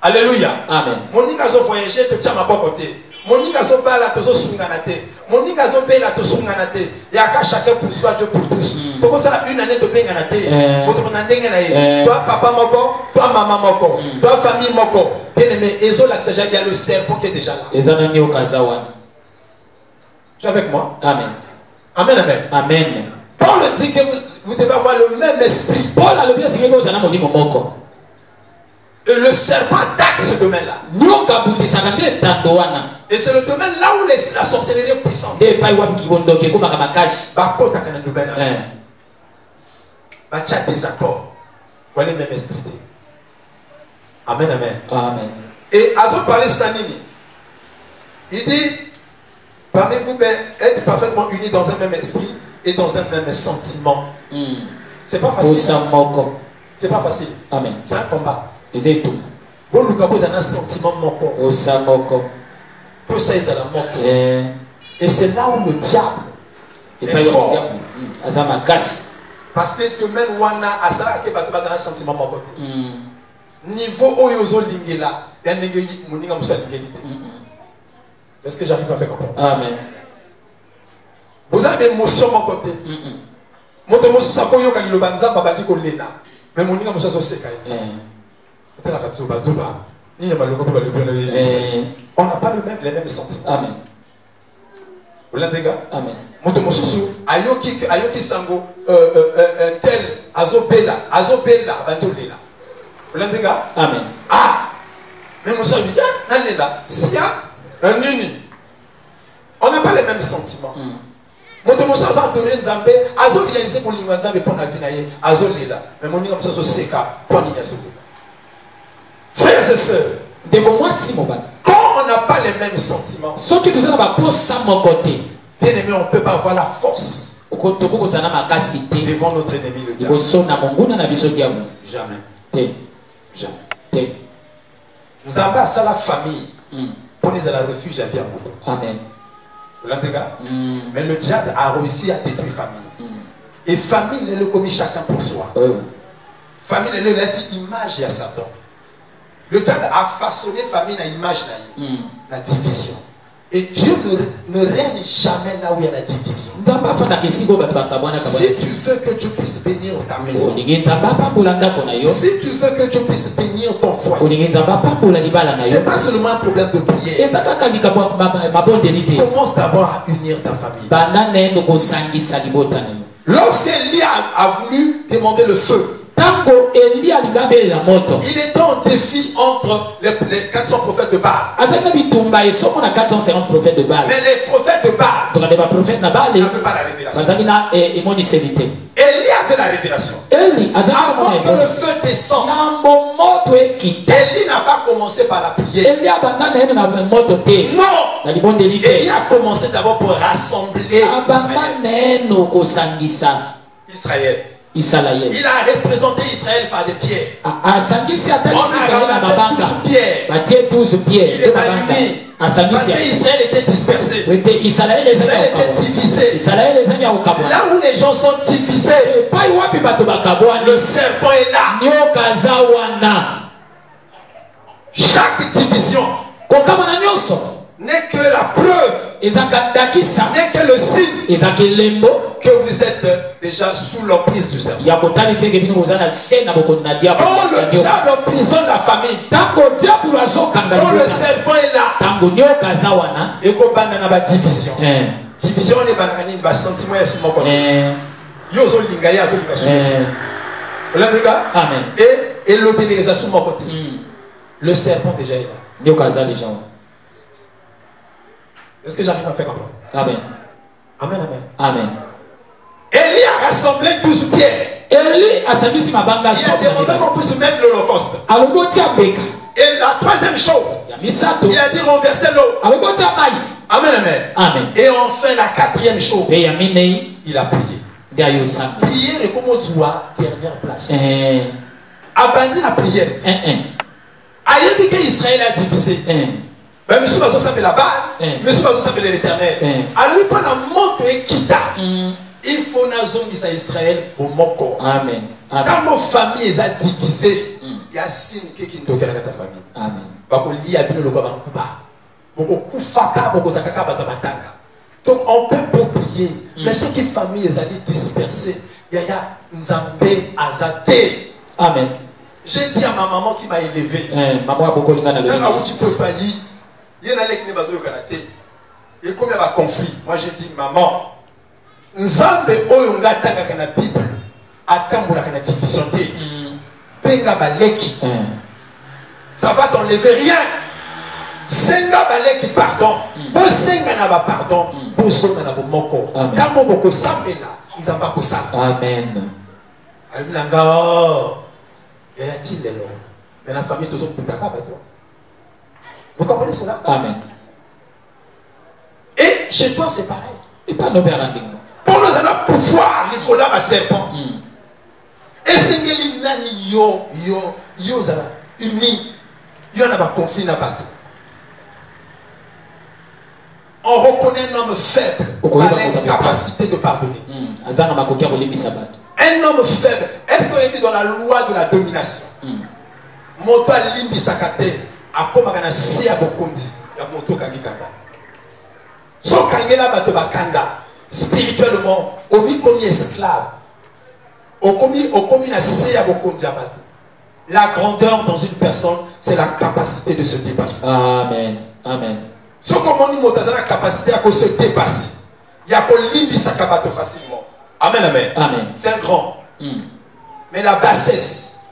[SPEAKER 1] Alléluia.
[SPEAKER 2] Amen.
[SPEAKER 1] Mon nika zo voyager, te tient à mon côté. Mon nika zo bala, te zo sunganate. Mon nika zo bela, te sunganate. Yaka chacun pour soi, Dieu pour tous. Pourquoi ça une année de benganate? Toi, papa moko, toi, maman moko, toi, famille moko. Bien aimé, Ezo l'accès, il y a le serpent qui est déjà là. Tu es avec moi?
[SPEAKER 2] Amen.
[SPEAKER 1] Amen, amen.
[SPEAKER 2] Amen.
[SPEAKER 1] Paul dit que vous devez avoir le même esprit.
[SPEAKER 2] Paul a le bien signé que
[SPEAKER 1] et le serpent attaque ce domaine-là. Et c'est le domaine là où la sorcellerie est puissante. Tu as des accords. Voilà le même esprit. Amen, amen.
[SPEAKER 2] Amen.
[SPEAKER 1] Et Azo parlait sur Nini. Il dit, parmi vous, être parfaitement unis dans un même esprit et dans un même sentiment. C'est pas facile. C'est pas facile.
[SPEAKER 2] Amen.
[SPEAKER 1] C'est un combat.
[SPEAKER 2] C'est tout.
[SPEAKER 1] Bon, nous avons un sentiment moko. Pour ça, ils ont la moko. Et c'est là où le diable est fort. Parce que domaine wana asala ke bato bazana sentiment moko. Niveau oyozo lingela, ya ndenge moninga musa lingelité. Est-ce que j'arrive à faire comprendre?
[SPEAKER 2] Amen.
[SPEAKER 1] Vous avez des émotions mon côté. Moto mosu sakoyo kalilo banzamba bati ko lela. Mais moninga musa zo seka. On n'a pas les mêmes sentiments.
[SPEAKER 2] Amen.
[SPEAKER 1] Vous l'avez dit?
[SPEAKER 2] Amen.
[SPEAKER 1] Ayoki sango tel azobela bantolela. Vous l'avez dit?
[SPEAKER 2] Amen.
[SPEAKER 1] Ah, mais monsieur dit nalela sia nini. On n'a pas les mêmes sentiments. Moto moso azadore nzambe azo réaliser ko lingwa nzambe pona vie na ye azolela. Mais moninga moso seka kwa nini azolela. Frères et sœurs, quand on n'a pas les mêmes sentiments, bien aimé, on ne peut pas avoir la force devant notre ennemi le diable. Jamais. Jamais. Nous avons ça la famille pour nous à la refuge à Biamoto.
[SPEAKER 2] Amen.
[SPEAKER 1] Mais le diable a réussi à détruire famille. Et famille n'est le commis chacun pour soi. Famille n'est le image à Satan. Le diable a façonné famille dans l'image, la division. Et Dieu ne règne jamais là où il y a la division. Si tu veux que Dieu puisse bénir ta maison, si tu veux que Dieu puisse bénir ton foyer, ce n'est pas seulement un problème de prière. Commence d'abord à unir ta famille. Lorsqu'Élie a voulu demander le feu, il était en défi entre les 400 prophètes de Baal. Mais les prophètes de Baal n'avaient pas la révélation. Élie avait la révélation. Avant que le feu descende, Élie n'a pas commencé par la prière. Non. Élie a commencé d'abord pour rassembler Israël. Il a représenté Israël par des pierres. On a ramassé 12 pierres. Il les a unis. Parce qu'Israël était dispersé. Israël était divisé. Là où les gens sont divisés, le serpent est là. Chaque division n'est que la preuve, n'est que le signe que vous êtes déjà sous l'emprise du serpent. Quand le diable emprisonne la famille, quand le serpent est là, et qu'on a une division. Division, on est un sentiment sous mon côté. Et l'obéissance sous mon côté. Le serpent déjà est là. Est-ce que j'arrive à faire comprendre? Amen. Amen, amen. Amen. Élie a rassemblé 12 pierres. Il a demandé qu'on puisse mettre l'holocauste. Et la troisième chose, il a dit renverser l'eau. Amen, amen. Amen. Et enfin la quatrième chose, il a prié. Prier est comme tu vois, dernière place. Abandonner la prière. Aïe, que Israël a divisé. Mais monsieur Bazo s'appelle la balle, monsieur Bazo s'appelle l'éternel. Alors il prend un mot que quitta. Il faut nazongi Israël au moko. Amen. Quand nos familles sont divisées, il y a signe qui ne doit pas ta famille. Amen. Donc on peut pas prier, mais ceux qui familles sont dispersées, il y a Nzambe Azate. Amen. J'ai dit à ma maman qui m'a élevé. Maman a beaucoup de mal. Il y a des et comme il y a un conflit, moi j'ai dit maman, Nzambe oyo ngatanga kana Bible, atambola kana division te. Benga baleki. Ça va t'enlever rien. Senga baleki pardon. Bo senga na ba pardon, bo songa na bo moko. Kamo boko sambela, Nzamba ko samba. Amen. Alunanga. Il y a-t-il des lois? Mais la famille tous ont d'accord avec toi. Vous comprenez cela? Amen. Et chez toi c'est pareil. Et pas nos pères. Pour nous avoir pouvoir, Nicolas va serpent. Et c'est que l'Inani yo zala uni, yo n'a pas conflit n'a pas tout. On reconnaît un homme faible par l'incapacité de pardonner. Un homme faible, est-ce qu'on est dans la loi de la domination? Moto alimbi sakate, akoma kana siya bokondi, ya moto kagikanda. So kangela bato bakanda, spirituellement, omi komi esclave, okomi na siya bokondi abato. La grandeur dans une personne, c'est la capacité de se dépasser. Amen. Amen. So comme on dit moto a la capacité à se dépasser, il y a qu'on limbi sakabato facilement. Amen, amen. Amen. C'est un grand. Mais la bassesse,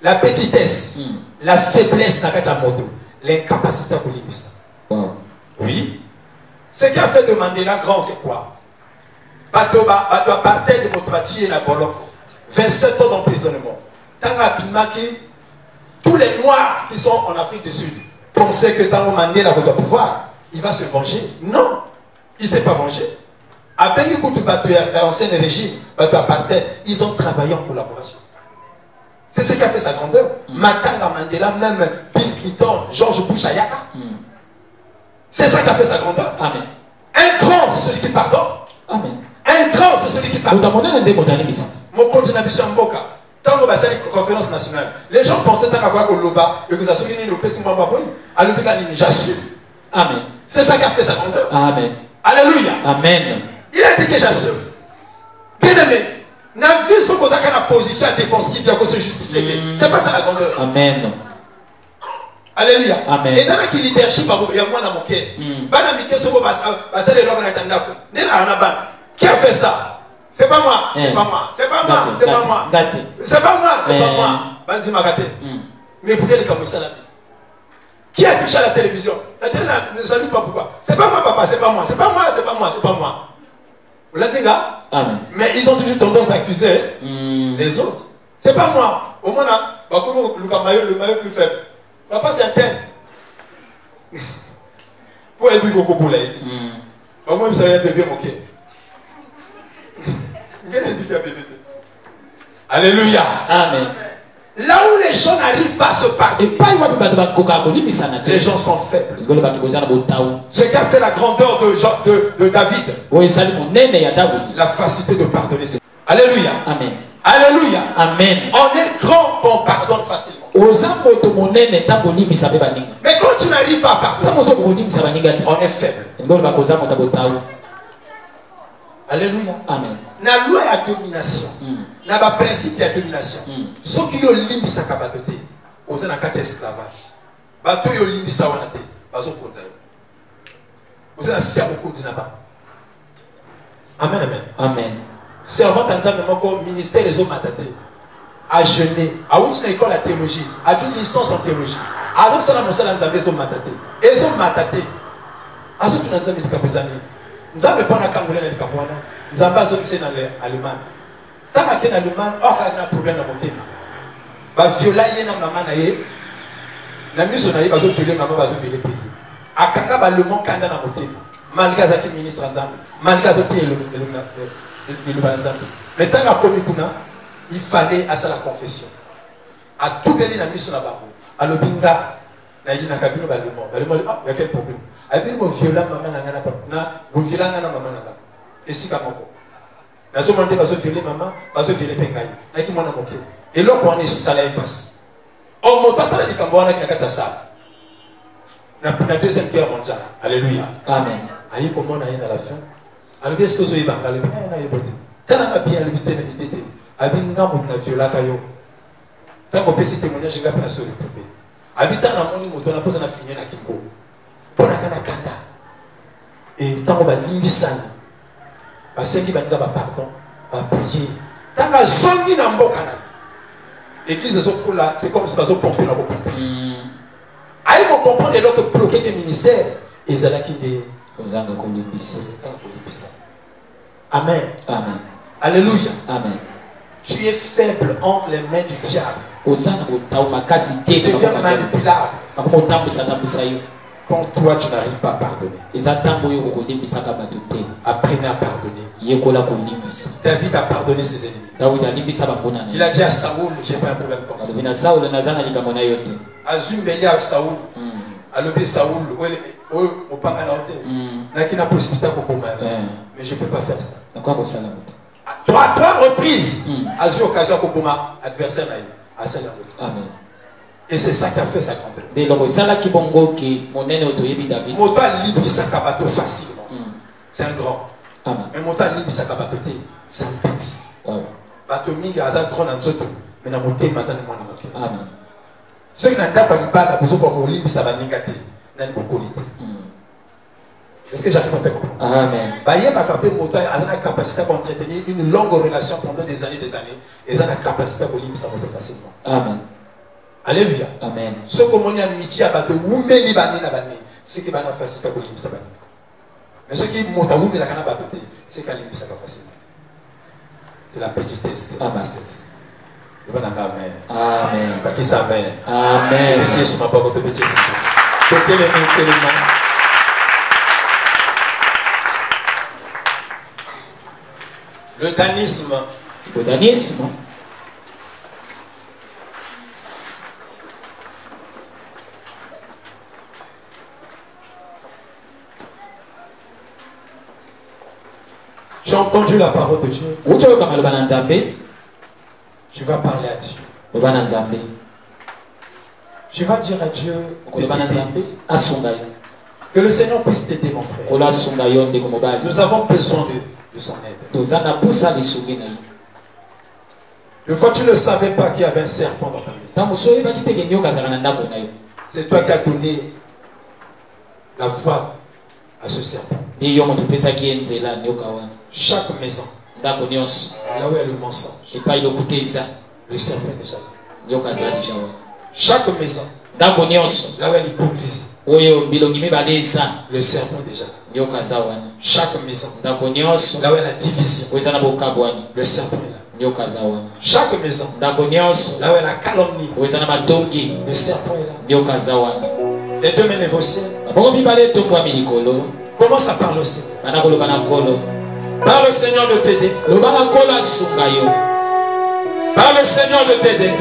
[SPEAKER 1] la petitesse, la faiblesse n'a pas modo, l'incapacité à limiter ça. Oui. Ce qui a fait demander la grand, c'est quoi? Batoba partait de votre bâti et la boloko. 27 ans d'emprisonnement. Tous les Noirs qui sont en Afrique du Sud pensaient que tant que la votre pouvoir, il va se venger. Non, il ne s'est pas vengé. Avec l'ancien régime, ils ont travaillé en collaboration. C'est ce qui a fait sa grandeur. Matanga Mandela, même Bill Clinton, George Bush Ayaka. C'est ça qui a fait sa grandeur. Amen. Un grand, c'est celui qui pardonne. Amen. Un grand, c'est celui qui pardonne. Mon continent est en Mboka. Tant que c'est une conférence nationale, les gens pensaient que vous avez souligné le président Mbaboui. Alors, j'assume. Amen. C'est ça qui a fait sa grandeur. Amen. Alléluia. Amen. Il a dit que j'assume. Bien aimé, n'a vu ce qu'on a la position défensive, il y a se justifier. C'est pas ça la grandeur. Amen. Alléluia. Amen. Et ça qui leadership il y a moi dans mon cœur. Qui a fait ça? C'est pas moi. C'est pas moi. C'est pas moi. C'est pas moi. C'est pas moi. C'est pas moi. Banzi Magaté. Mais écoutez les commissaires là. Qui a touché à la télévision? La télé ne salue pas pourquoi. C'est pas moi papa, c'est pas moi. C'est pas moi, c'est pas moi, c'est pas moi. Vous l'avez dit là? Amen. Mais ils ont toujours tendance à accuser les autres. C'est pas moi. Au moins là, le maillot plus faible. Papa c'est un tel. Pour aider Coco Boula. Au moins vous savez un bébé moqué. Alléluia. Amen. Là où les gens n'arrivent pas à se pardonner, les gens sont faibles. Ce qui a fait la grandeur de David, la facilité de pardonner. Alléluia.
[SPEAKER 2] Amen.
[SPEAKER 1] Alléluia.
[SPEAKER 2] Amen.
[SPEAKER 1] On est grand quand on pardonne facilement. Mais quand tu n'arrives pas à pardonner, on est faible. Alléluia.
[SPEAKER 2] Amen.
[SPEAKER 1] La loi de domination. Na ba principe de domination. Ceux qui ont limbisa kabatote, osa na kati esclavage. Bato yo limbisa wana te, bazo konza yo. Osa na sia okonzi na ba. Amen, amen.
[SPEAKER 2] Amen.
[SPEAKER 1] Servant d'Anzambe moko ministère des hommes mataté. A jeûner, a outi na école de théologie, a une licence en théologie. A zo sala mosala Nzambe zo mataté. Ezo mataté. A zo tuna Nzambe likapezani. Nzambe pona kangole na likapwana. Nzambe zo kise na Allemagne. Tant que na Allemagne, or a un problème na motema. Ba viola ye na maman na ye. Na miso na ye bazo violer maman bazo violer pays. Akanga ba le monde kanda na motema. Malgré zaki ministre Nzambe, malgré zaki le Nzambe. Mais tant que komi kuna, il fallait à ça la confession. A tout gagné na miso na bango. A lobinga na yi na kabino ba le monde. Ba le monde ah, il y a quel problème? A bien mo viola maman na ngana na, mo viola ngana maman na. Et si ka moko. Na so mande bazo violer maman, bazo violer pengai. Na ki mwana moke. Et là on est sala impasse. On monte ça la likambo na kata ça. Na deuxième guerre mondiale. Alléluia.
[SPEAKER 2] Amen.
[SPEAKER 1] Aïe comment on a eu à la fin. Alors qu'est-ce que vous avez bancal le bien na yebote. Tant na bien le bité na idée. Abinga mo na viola kayo. Tant ko pesi témoignage nga pena so retrouver. Habitant na moni moto na posa na finir na kingo. Pona kana kanda. Et tant ko ba limbisana. Basengi banga ba pardon, ba prier. Tant ka zongi na mboka na. Église zokola, c'est comme si bazo pomper na boka. Aïe ko comprendre l'autre bloquer des ministères et zalaki de
[SPEAKER 2] ozanga kolimbisa.
[SPEAKER 1] Amen.
[SPEAKER 2] Amen.
[SPEAKER 1] Alléluia.
[SPEAKER 2] Amen.
[SPEAKER 1] Tu es faible entre les mains du diable.
[SPEAKER 2] Tu
[SPEAKER 1] deviens manipulable. Quand toi tu n'arrives pas à pardonner, apprenez à pardonner. David a pardonné ses ennemis. Il a dit à Saoul, j'ai pas un problème contre toi. Azum Belia Saoul, a levé Saoul, au Panganaote, n'a qu'une possibilité pour moi. Mais je ne peux pas faire ça. À trois reprises, Azum occasion pour moi, adversaire à Salamou.
[SPEAKER 2] Amen.
[SPEAKER 1] Et c'est ça qui a fait sa grandeur. Moto libre sa kabato facilement. C'est un grand.
[SPEAKER 2] Amen.
[SPEAKER 1] Mais moto libre sa kabato c'est un petit. Bato mingi aza grand en zoto, mais na moté mazana mwana moké.
[SPEAKER 2] Amen.
[SPEAKER 1] Ceux qui n'ont pas libala pour ko libre sa baningati, na bokolité. Est-ce que j'arrive à faire comprendre?
[SPEAKER 2] Amen.
[SPEAKER 1] Baye ba kapé moto a la capacité d'entretenir une longue relation pendant des années et a la capacité de libre sa moto facilement.
[SPEAKER 2] Amen.
[SPEAKER 1] Alléluia.
[SPEAKER 2] Amen.
[SPEAKER 1] Ce que mon amitié a battu, oumeli bani na bani, c'est que bana facile pour limiter bani. Mais ce qui monte à oumeli la kana battu, c'est qu'à limiter ça facilement. C'est la petitesse, c'est la bassesse. Le bon amen.
[SPEAKER 2] Amen.
[SPEAKER 1] Pas qui ça amen.
[SPEAKER 2] Amen.
[SPEAKER 1] Pitié sur ma parole, pitié sur moi. Côté les mains, tellement. Le danisme.
[SPEAKER 2] Le danisme.
[SPEAKER 1] J'ai entendu la parole de Dieu. Tu vas parler à Dieu. Tu vas dire à Dieu que le Seigneur puisse t'aider, mon frère. Nous avons besoin de son aide. Une fois tu ne savais pas qu'il y avait un serpent dans ta maison. C'est toi qui as donné la voix à ce serpent. Chaque maison, là où il y a le mensonge, le serpent est déjà là. Chaque maison, là où il y a l'hypocrisie, le serpent est déjà là. Chaque maison, là où il y a la division, le serpent est là. Chaque maison, là où il y a la calomnie, le serpent est là. Les deux mains négociées. Commence à parler au Seigneur. Par le Seigneur de t'aider. Par le Seigneur de t'aider.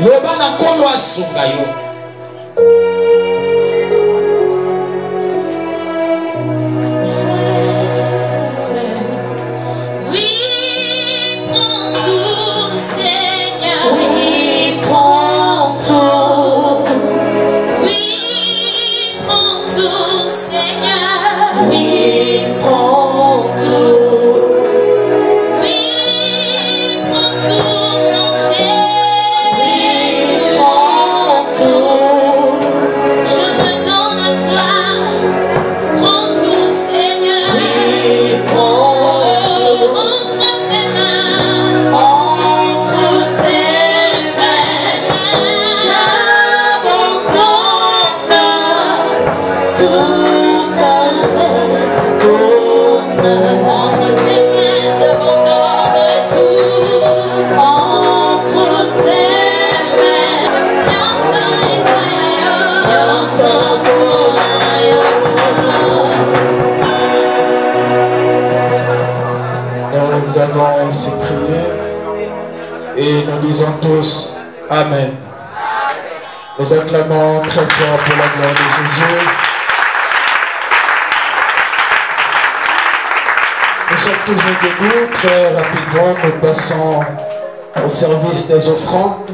[SPEAKER 1] Nous avons ainsi prié et nous disons tous Amen. Nous acclamons très fort pour la gloire de Jésus. Nous sommes toujours debout. Très rapidement, nous passons au service des offrandes.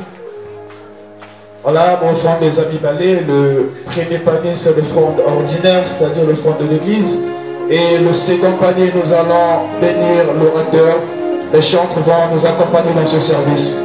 [SPEAKER 1] Voilà, l'offrande des amis balais. Le premier panier, c'est l'offrande ordinaire, c'est-à-dire l'offrande de l'église. Et le second panier, nous allons bénir l'orateur. Les chantres vont nous accompagner dans ce service.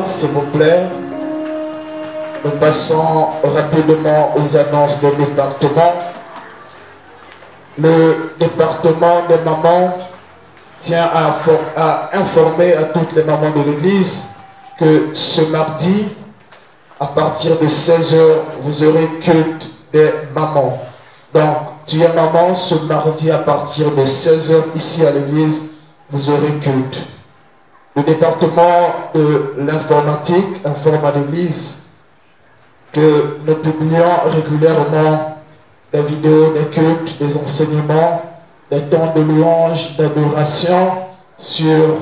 [SPEAKER 1] S'il vous plaît, nous passons rapidement aux annonces des départements. Le département des mamans tient à informer à toutes les mamans de l'église que ce mardi, à partir de 16 h, vous aurez culte des mamans. Donc, tu es maman, ce mardi à partir de 16 h ici à l'église, vous aurez culte. Le département de l'informatique informe à l'église que nous publions régulièrement des vidéos, des cultes, des enseignements, des temps de louange, d'adoration
[SPEAKER 3] sur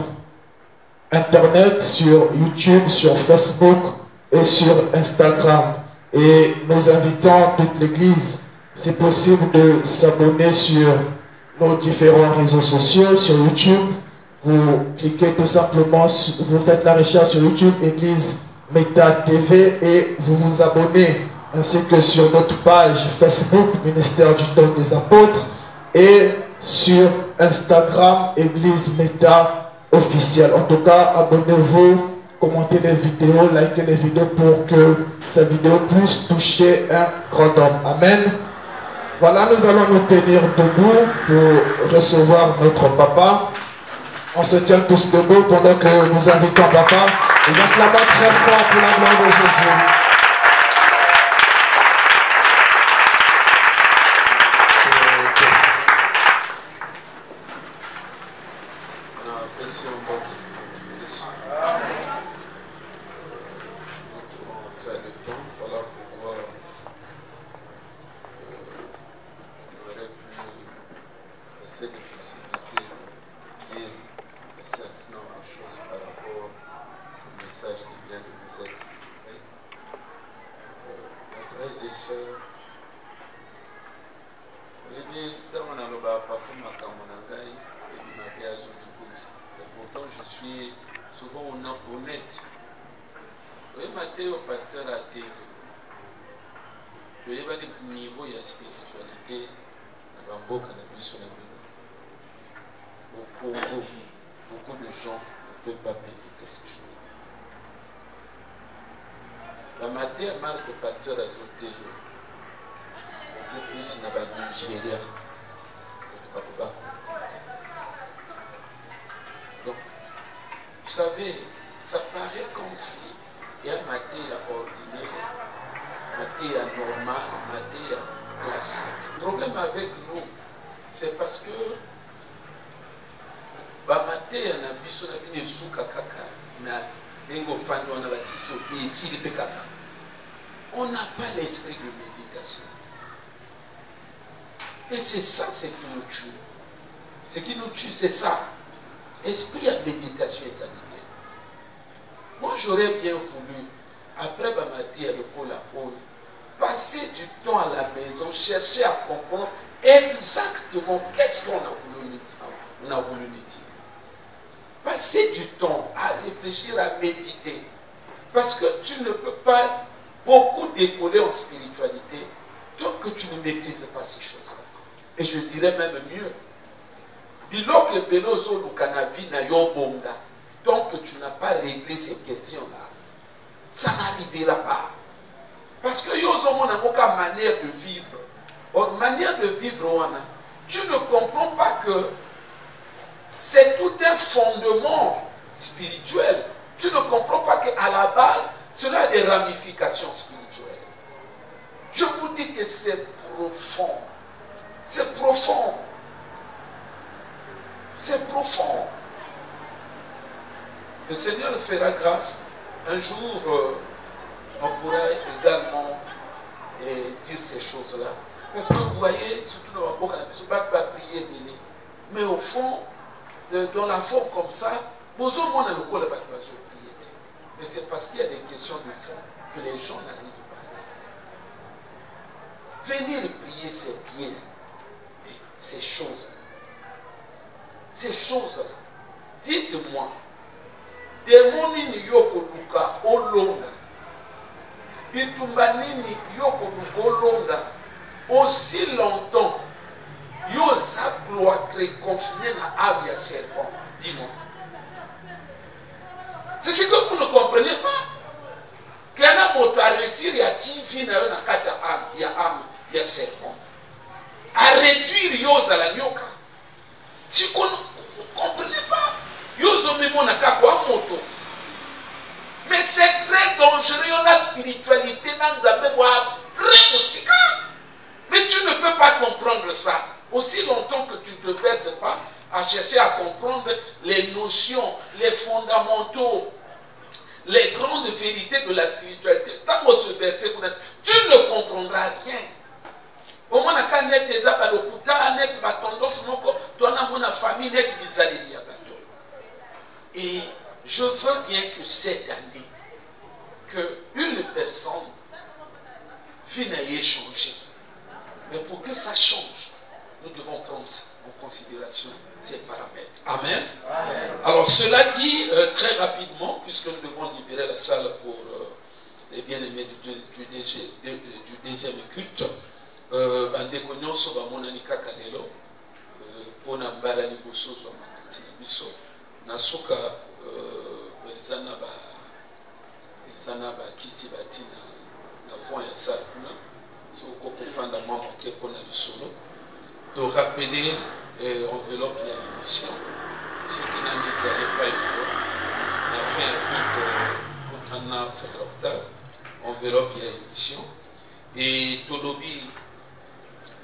[SPEAKER 3] Internet, sur YouTube, sur Facebook et sur Instagram. Et nous invitons toute l'Église, c'est possible de s'abonner sur nos différents réseaux sociaux, sur YouTube. Vous cliquez tout simplement, vous faites la recherche sur YouTube, Église Meta TV, et vous vous abonnez, ainsi que sur notre page Facebook, Ministère du Temps des Apôtres, et sur Instagram, Église Meta officielle. En tout cas, abonnez-vous, commentez les vidéos, likez les vidéos pour que cette vidéo puisse toucher un grand homme. Amen. Voilà, nous allons nous tenir debout pour recevoir notre papa. On se tient tous debout pendant que nous invitons papa. Nous acclamons très fort pour la gloire de Jésus.
[SPEAKER 4] On n'a pas l'esprit de méditation. Et c'est ça ce qui nous tue. Ce qui nous tue, c'est ça. Esprit à méditation et sanité. Moi, j'aurais bien voulu, après Bamati à l'école à Paul, passer du temps à la maison, chercher à comprendre exactement qu'est-ce qu'on a voulu nous dire. Passer du temps à réfléchir, à méditer. Parce que tu ne peux pas beaucoup décoller en spiritualité tant que tu ne maîtrises pas ces choses-là. Et je dirais même mieux. Tant que tu n'as pas réglé ces questions-là, ça n'arrivera pas. Parce que nous avons une manière de vivre. Une manière de vivre, tu ne comprends pas que c'est tout un fondement spirituel. Tu ne comprends pas qu'à la base, cela a des ramifications spirituelles. Je vous dis que c'est profond. C'est profond. C'est profond. Le Seigneur fera grâce. Un jour, on pourra également dire ces choses-là. Parce que vous voyez, surtout dans la boca, on ne peut pas prier, mais au fond, dans la forme comme ça, mais c'est parce qu'il y a des questions de fond que les gens n'arrivent pas à venir prier, c'est bien. Mais ces choses-là, dites-moi, demonini yoko luka olonga, bitumbanini yoko luka olonga, aussi longtemps, yosa cloîtré confiné na âme ya serpent. Dis-moi. C'est ce que vous ne comprenez pas. Qu'il y a un mot à réussir et à tirer na kata âme, il y a âme, il y a serpent. À réduire yosa la nyoka. Vous ne comprenez pas. Yoso mimo na kakwa moto. Mais c'est très dangereux la spiritualité dans très aussi. Mais tu ne peux pas comprendre ça. Aussi longtemps que tu ne te verses pas à chercher à comprendre les notions, les fondamentaux, les grandes vérités de la spiritualité. Tant que ce verset, tu ne comprendras rien. Au moins, quand tu es à l'hôpital, tu as tendance à ton famille, tu as Et je veux bien que cette année, qu'une personne vienne changer. Mais pour que ça change, nous devons prendre en considération ces paramètres. Amen. Amen. Alors cela dit, très rapidement, puisque nous devons libérer la salle pour les bien-aimés du deuxième culte, bandeko nyonso bamonani kaka lelo mpona mbala liboso zwa makati na biso na suka eza na bakiti bati na fond ya salle kuna so okokofanda mwa moke mpona lisolo to rappeler enveloppe ya émission soki nani ezali epai nango na fin ya culte kotana fin octave enveloppe ya émission et tolobi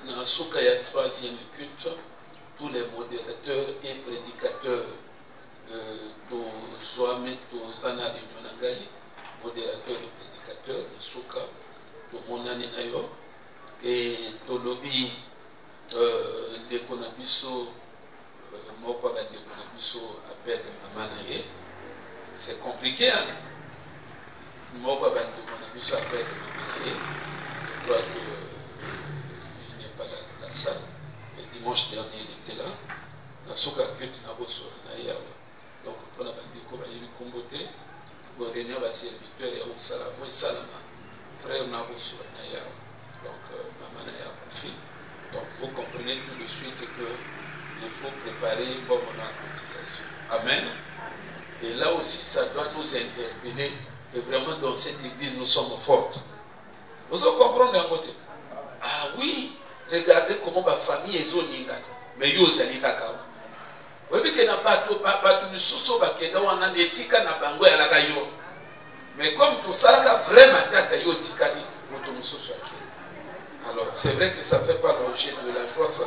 [SPEAKER 4] dans ce cas, il y a troisième culte, tous les modérateurs et prédicateurs Zoame, Zana de Nyonangai, modérateurs et prédicateurs de Souka, de Monani Nayo, et Tolobi de Konabiso, Mopa de Konabiso, appel de Mamanaye. C'est compliqué, hein? Mopa de Konabiso, appel de Mamanaye. Je crois que salle. Et dimanche dernier, il était là. Dans ce cas, il y a donc, pour la bandiko, il y a eu comboté. Pour réunir les serviteurs, il y a eu Salama et Salama. Frère, on a reçu donc, maman a confié. Donc, vous comprenez tout de suite qu'il faut préparer une bonne cotisation. Amen. Et là aussi, ça doit nous interpeller que vraiment dans cette église, nous sommes fortes. Vous comprenez d'un côté? Ah oui! Regardez comment ma famille est zonée. Mais yo zali kaka. Oui, que n'a pas tout sous bakenda wana nesika na bango ya laka yo. Mais comme tout ça là vraiment tata yo tikali moto mususu yake. Alors c'est vrai que ça fait pas l'objet de la joie ça,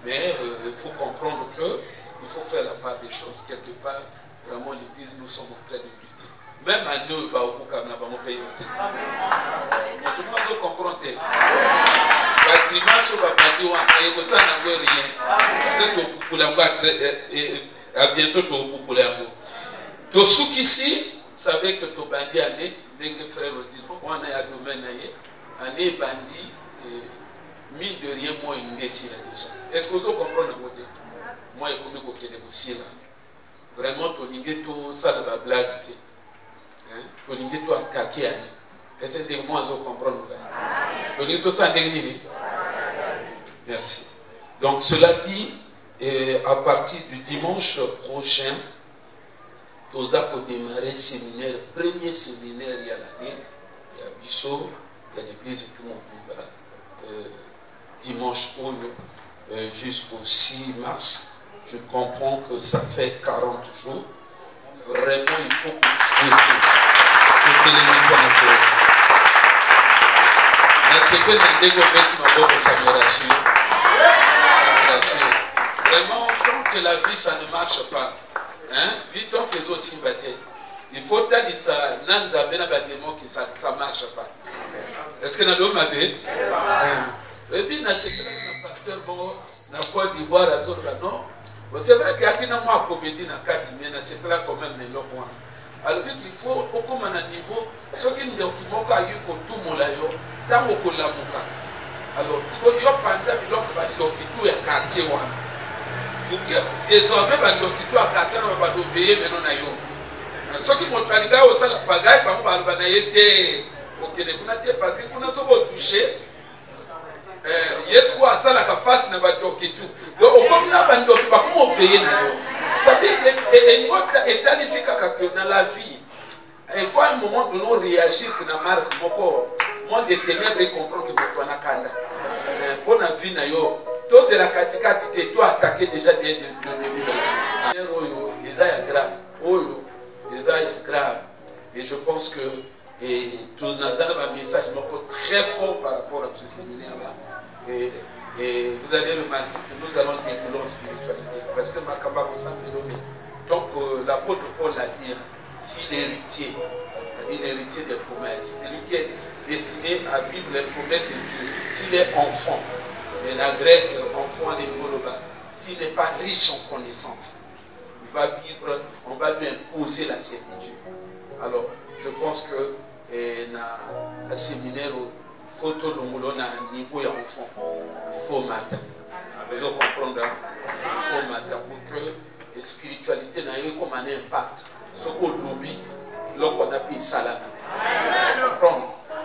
[SPEAKER 4] mais il faut comprendre que il faut faire la part des choses quelque part. Vraiment l'église nous sommes en train de lutter. Même à nous ba okuka na ba mo payer. Amen. Tout le monde se comprend. Grimace va bandi wana yeko sana ngo rien parce que popula ngo à bientôt to popula ngo to sukisi savez que to bandi ane ndenge frère dit wana ya domaine naye ane bandi mine de rien moi indécis là déjà. Est-ce que vous comprenez côté moi ekomi ko kende aussi là vraiment to ninge to ça la blague hein to ninge to attaquer ane est-ce que moi vous comprenez to ninge to ça ndenge nini. Merci. Donc cela dit, à partir du dimanche prochain, nous allons démarrer séminaire, premier séminaire il y a l'année, il y a Bissot, il y a l'église de Moumba, dimanche jusqu'au 6 mars. Je comprends que ça fait 40 jours. Vraiment, il faut que je vraiment, tant que la vie ça ne marche pas, hein, vite donc les aussi battés. Il faut dire ça, n'anza bena bademo que ça marche pas. Est-ce que nous avons dit? Et puis na pasteur bon, na Côte d'Ivoire à Zorba non. C'est vrai qu'il y a qui n'a pas comédie na carte, mais c'est là quand même le point. Alors il faut au comme un niveau, ce qui nous dit qu'il a eu pour tout mon layo, tant au colamuka. Alors, ce qu'on dit au Panja, il a dit tout est quartier one. Donc, désormais, il a dit tout est quartier, on va veiller maintenant na yo. Ce qui montre à l'égard au salaire pagaille, par exemple, on a été au Québec, parce qu'on a tout touché. Yes, quoi, ça la face n'a pas tout. Donc, au comme là, on a pas comment veiller na yo. Et notre état ici dans la vie, il faut un moment de nous réagir que na marque moko monde de ténèbres et comprendre que tu as kanda. Pour la vie na yo, toi de la katikati que toi attaqué déjà dès le début de l'année. Les aïe grave, les aïe grave. Et je pense que tout nous avons un message très fort par rapport à ce séminaire là. Et vous allez remarquer que nous allons développer en spiritualité. Parce que Makamba donc l'apôtre Paul l'a dit, si l'héritier, l'héritier des promesses, celui qui est destiné à vivre les promesses de Dieu, s'il est enfant, et la grecque enfant des Moloba, s'il n'est pas riche en connaissances, il va vivre, on va lui imposer la servitude. Alors, je pense que dans le séminaire, il faut tout le monde à un niveau et en fond. Il faut matin. Vous devez comprendre, il faut matin pour que la spiritualité n'ait eu comme un impact. Ce qu'on oublie, lorsqu'on a pris ça là.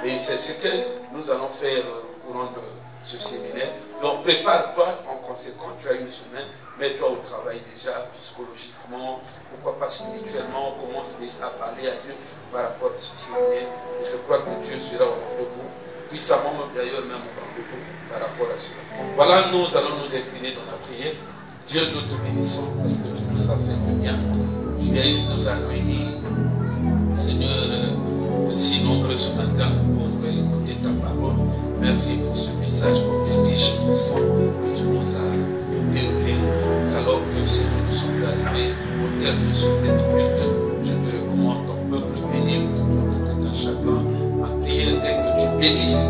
[SPEAKER 4] Et c'est ce que nous allons faire au courant de ce séminaire. Donc prépare-toi, en conséquence, tu as une semaine, mets-toi au travail déjà psychologiquement, pourquoi pas spirituellement, commence déjà à parler à Dieu par rapport à ce séminaire. Et je crois que Dieu sera au rendez-vous, puissamment d'ailleurs même au rendez-vous par rapport à cela. Voilà, nous allons nous incliner dans la prière. Dieu, nous te bénissons parce que tu nous as fait du bien. Tu nous as réunis, Seigneur, si nombreux ce matin pour écouter ta parole. Merci pour ce message combien riche et puissant que tu nous as déroulé. Alors que Seigneur, nous sommes arrivés au terme de ce plein de culte, je te recommande ton peuple béni, le retour de tout un chacun. Ma prière est que tu bénisses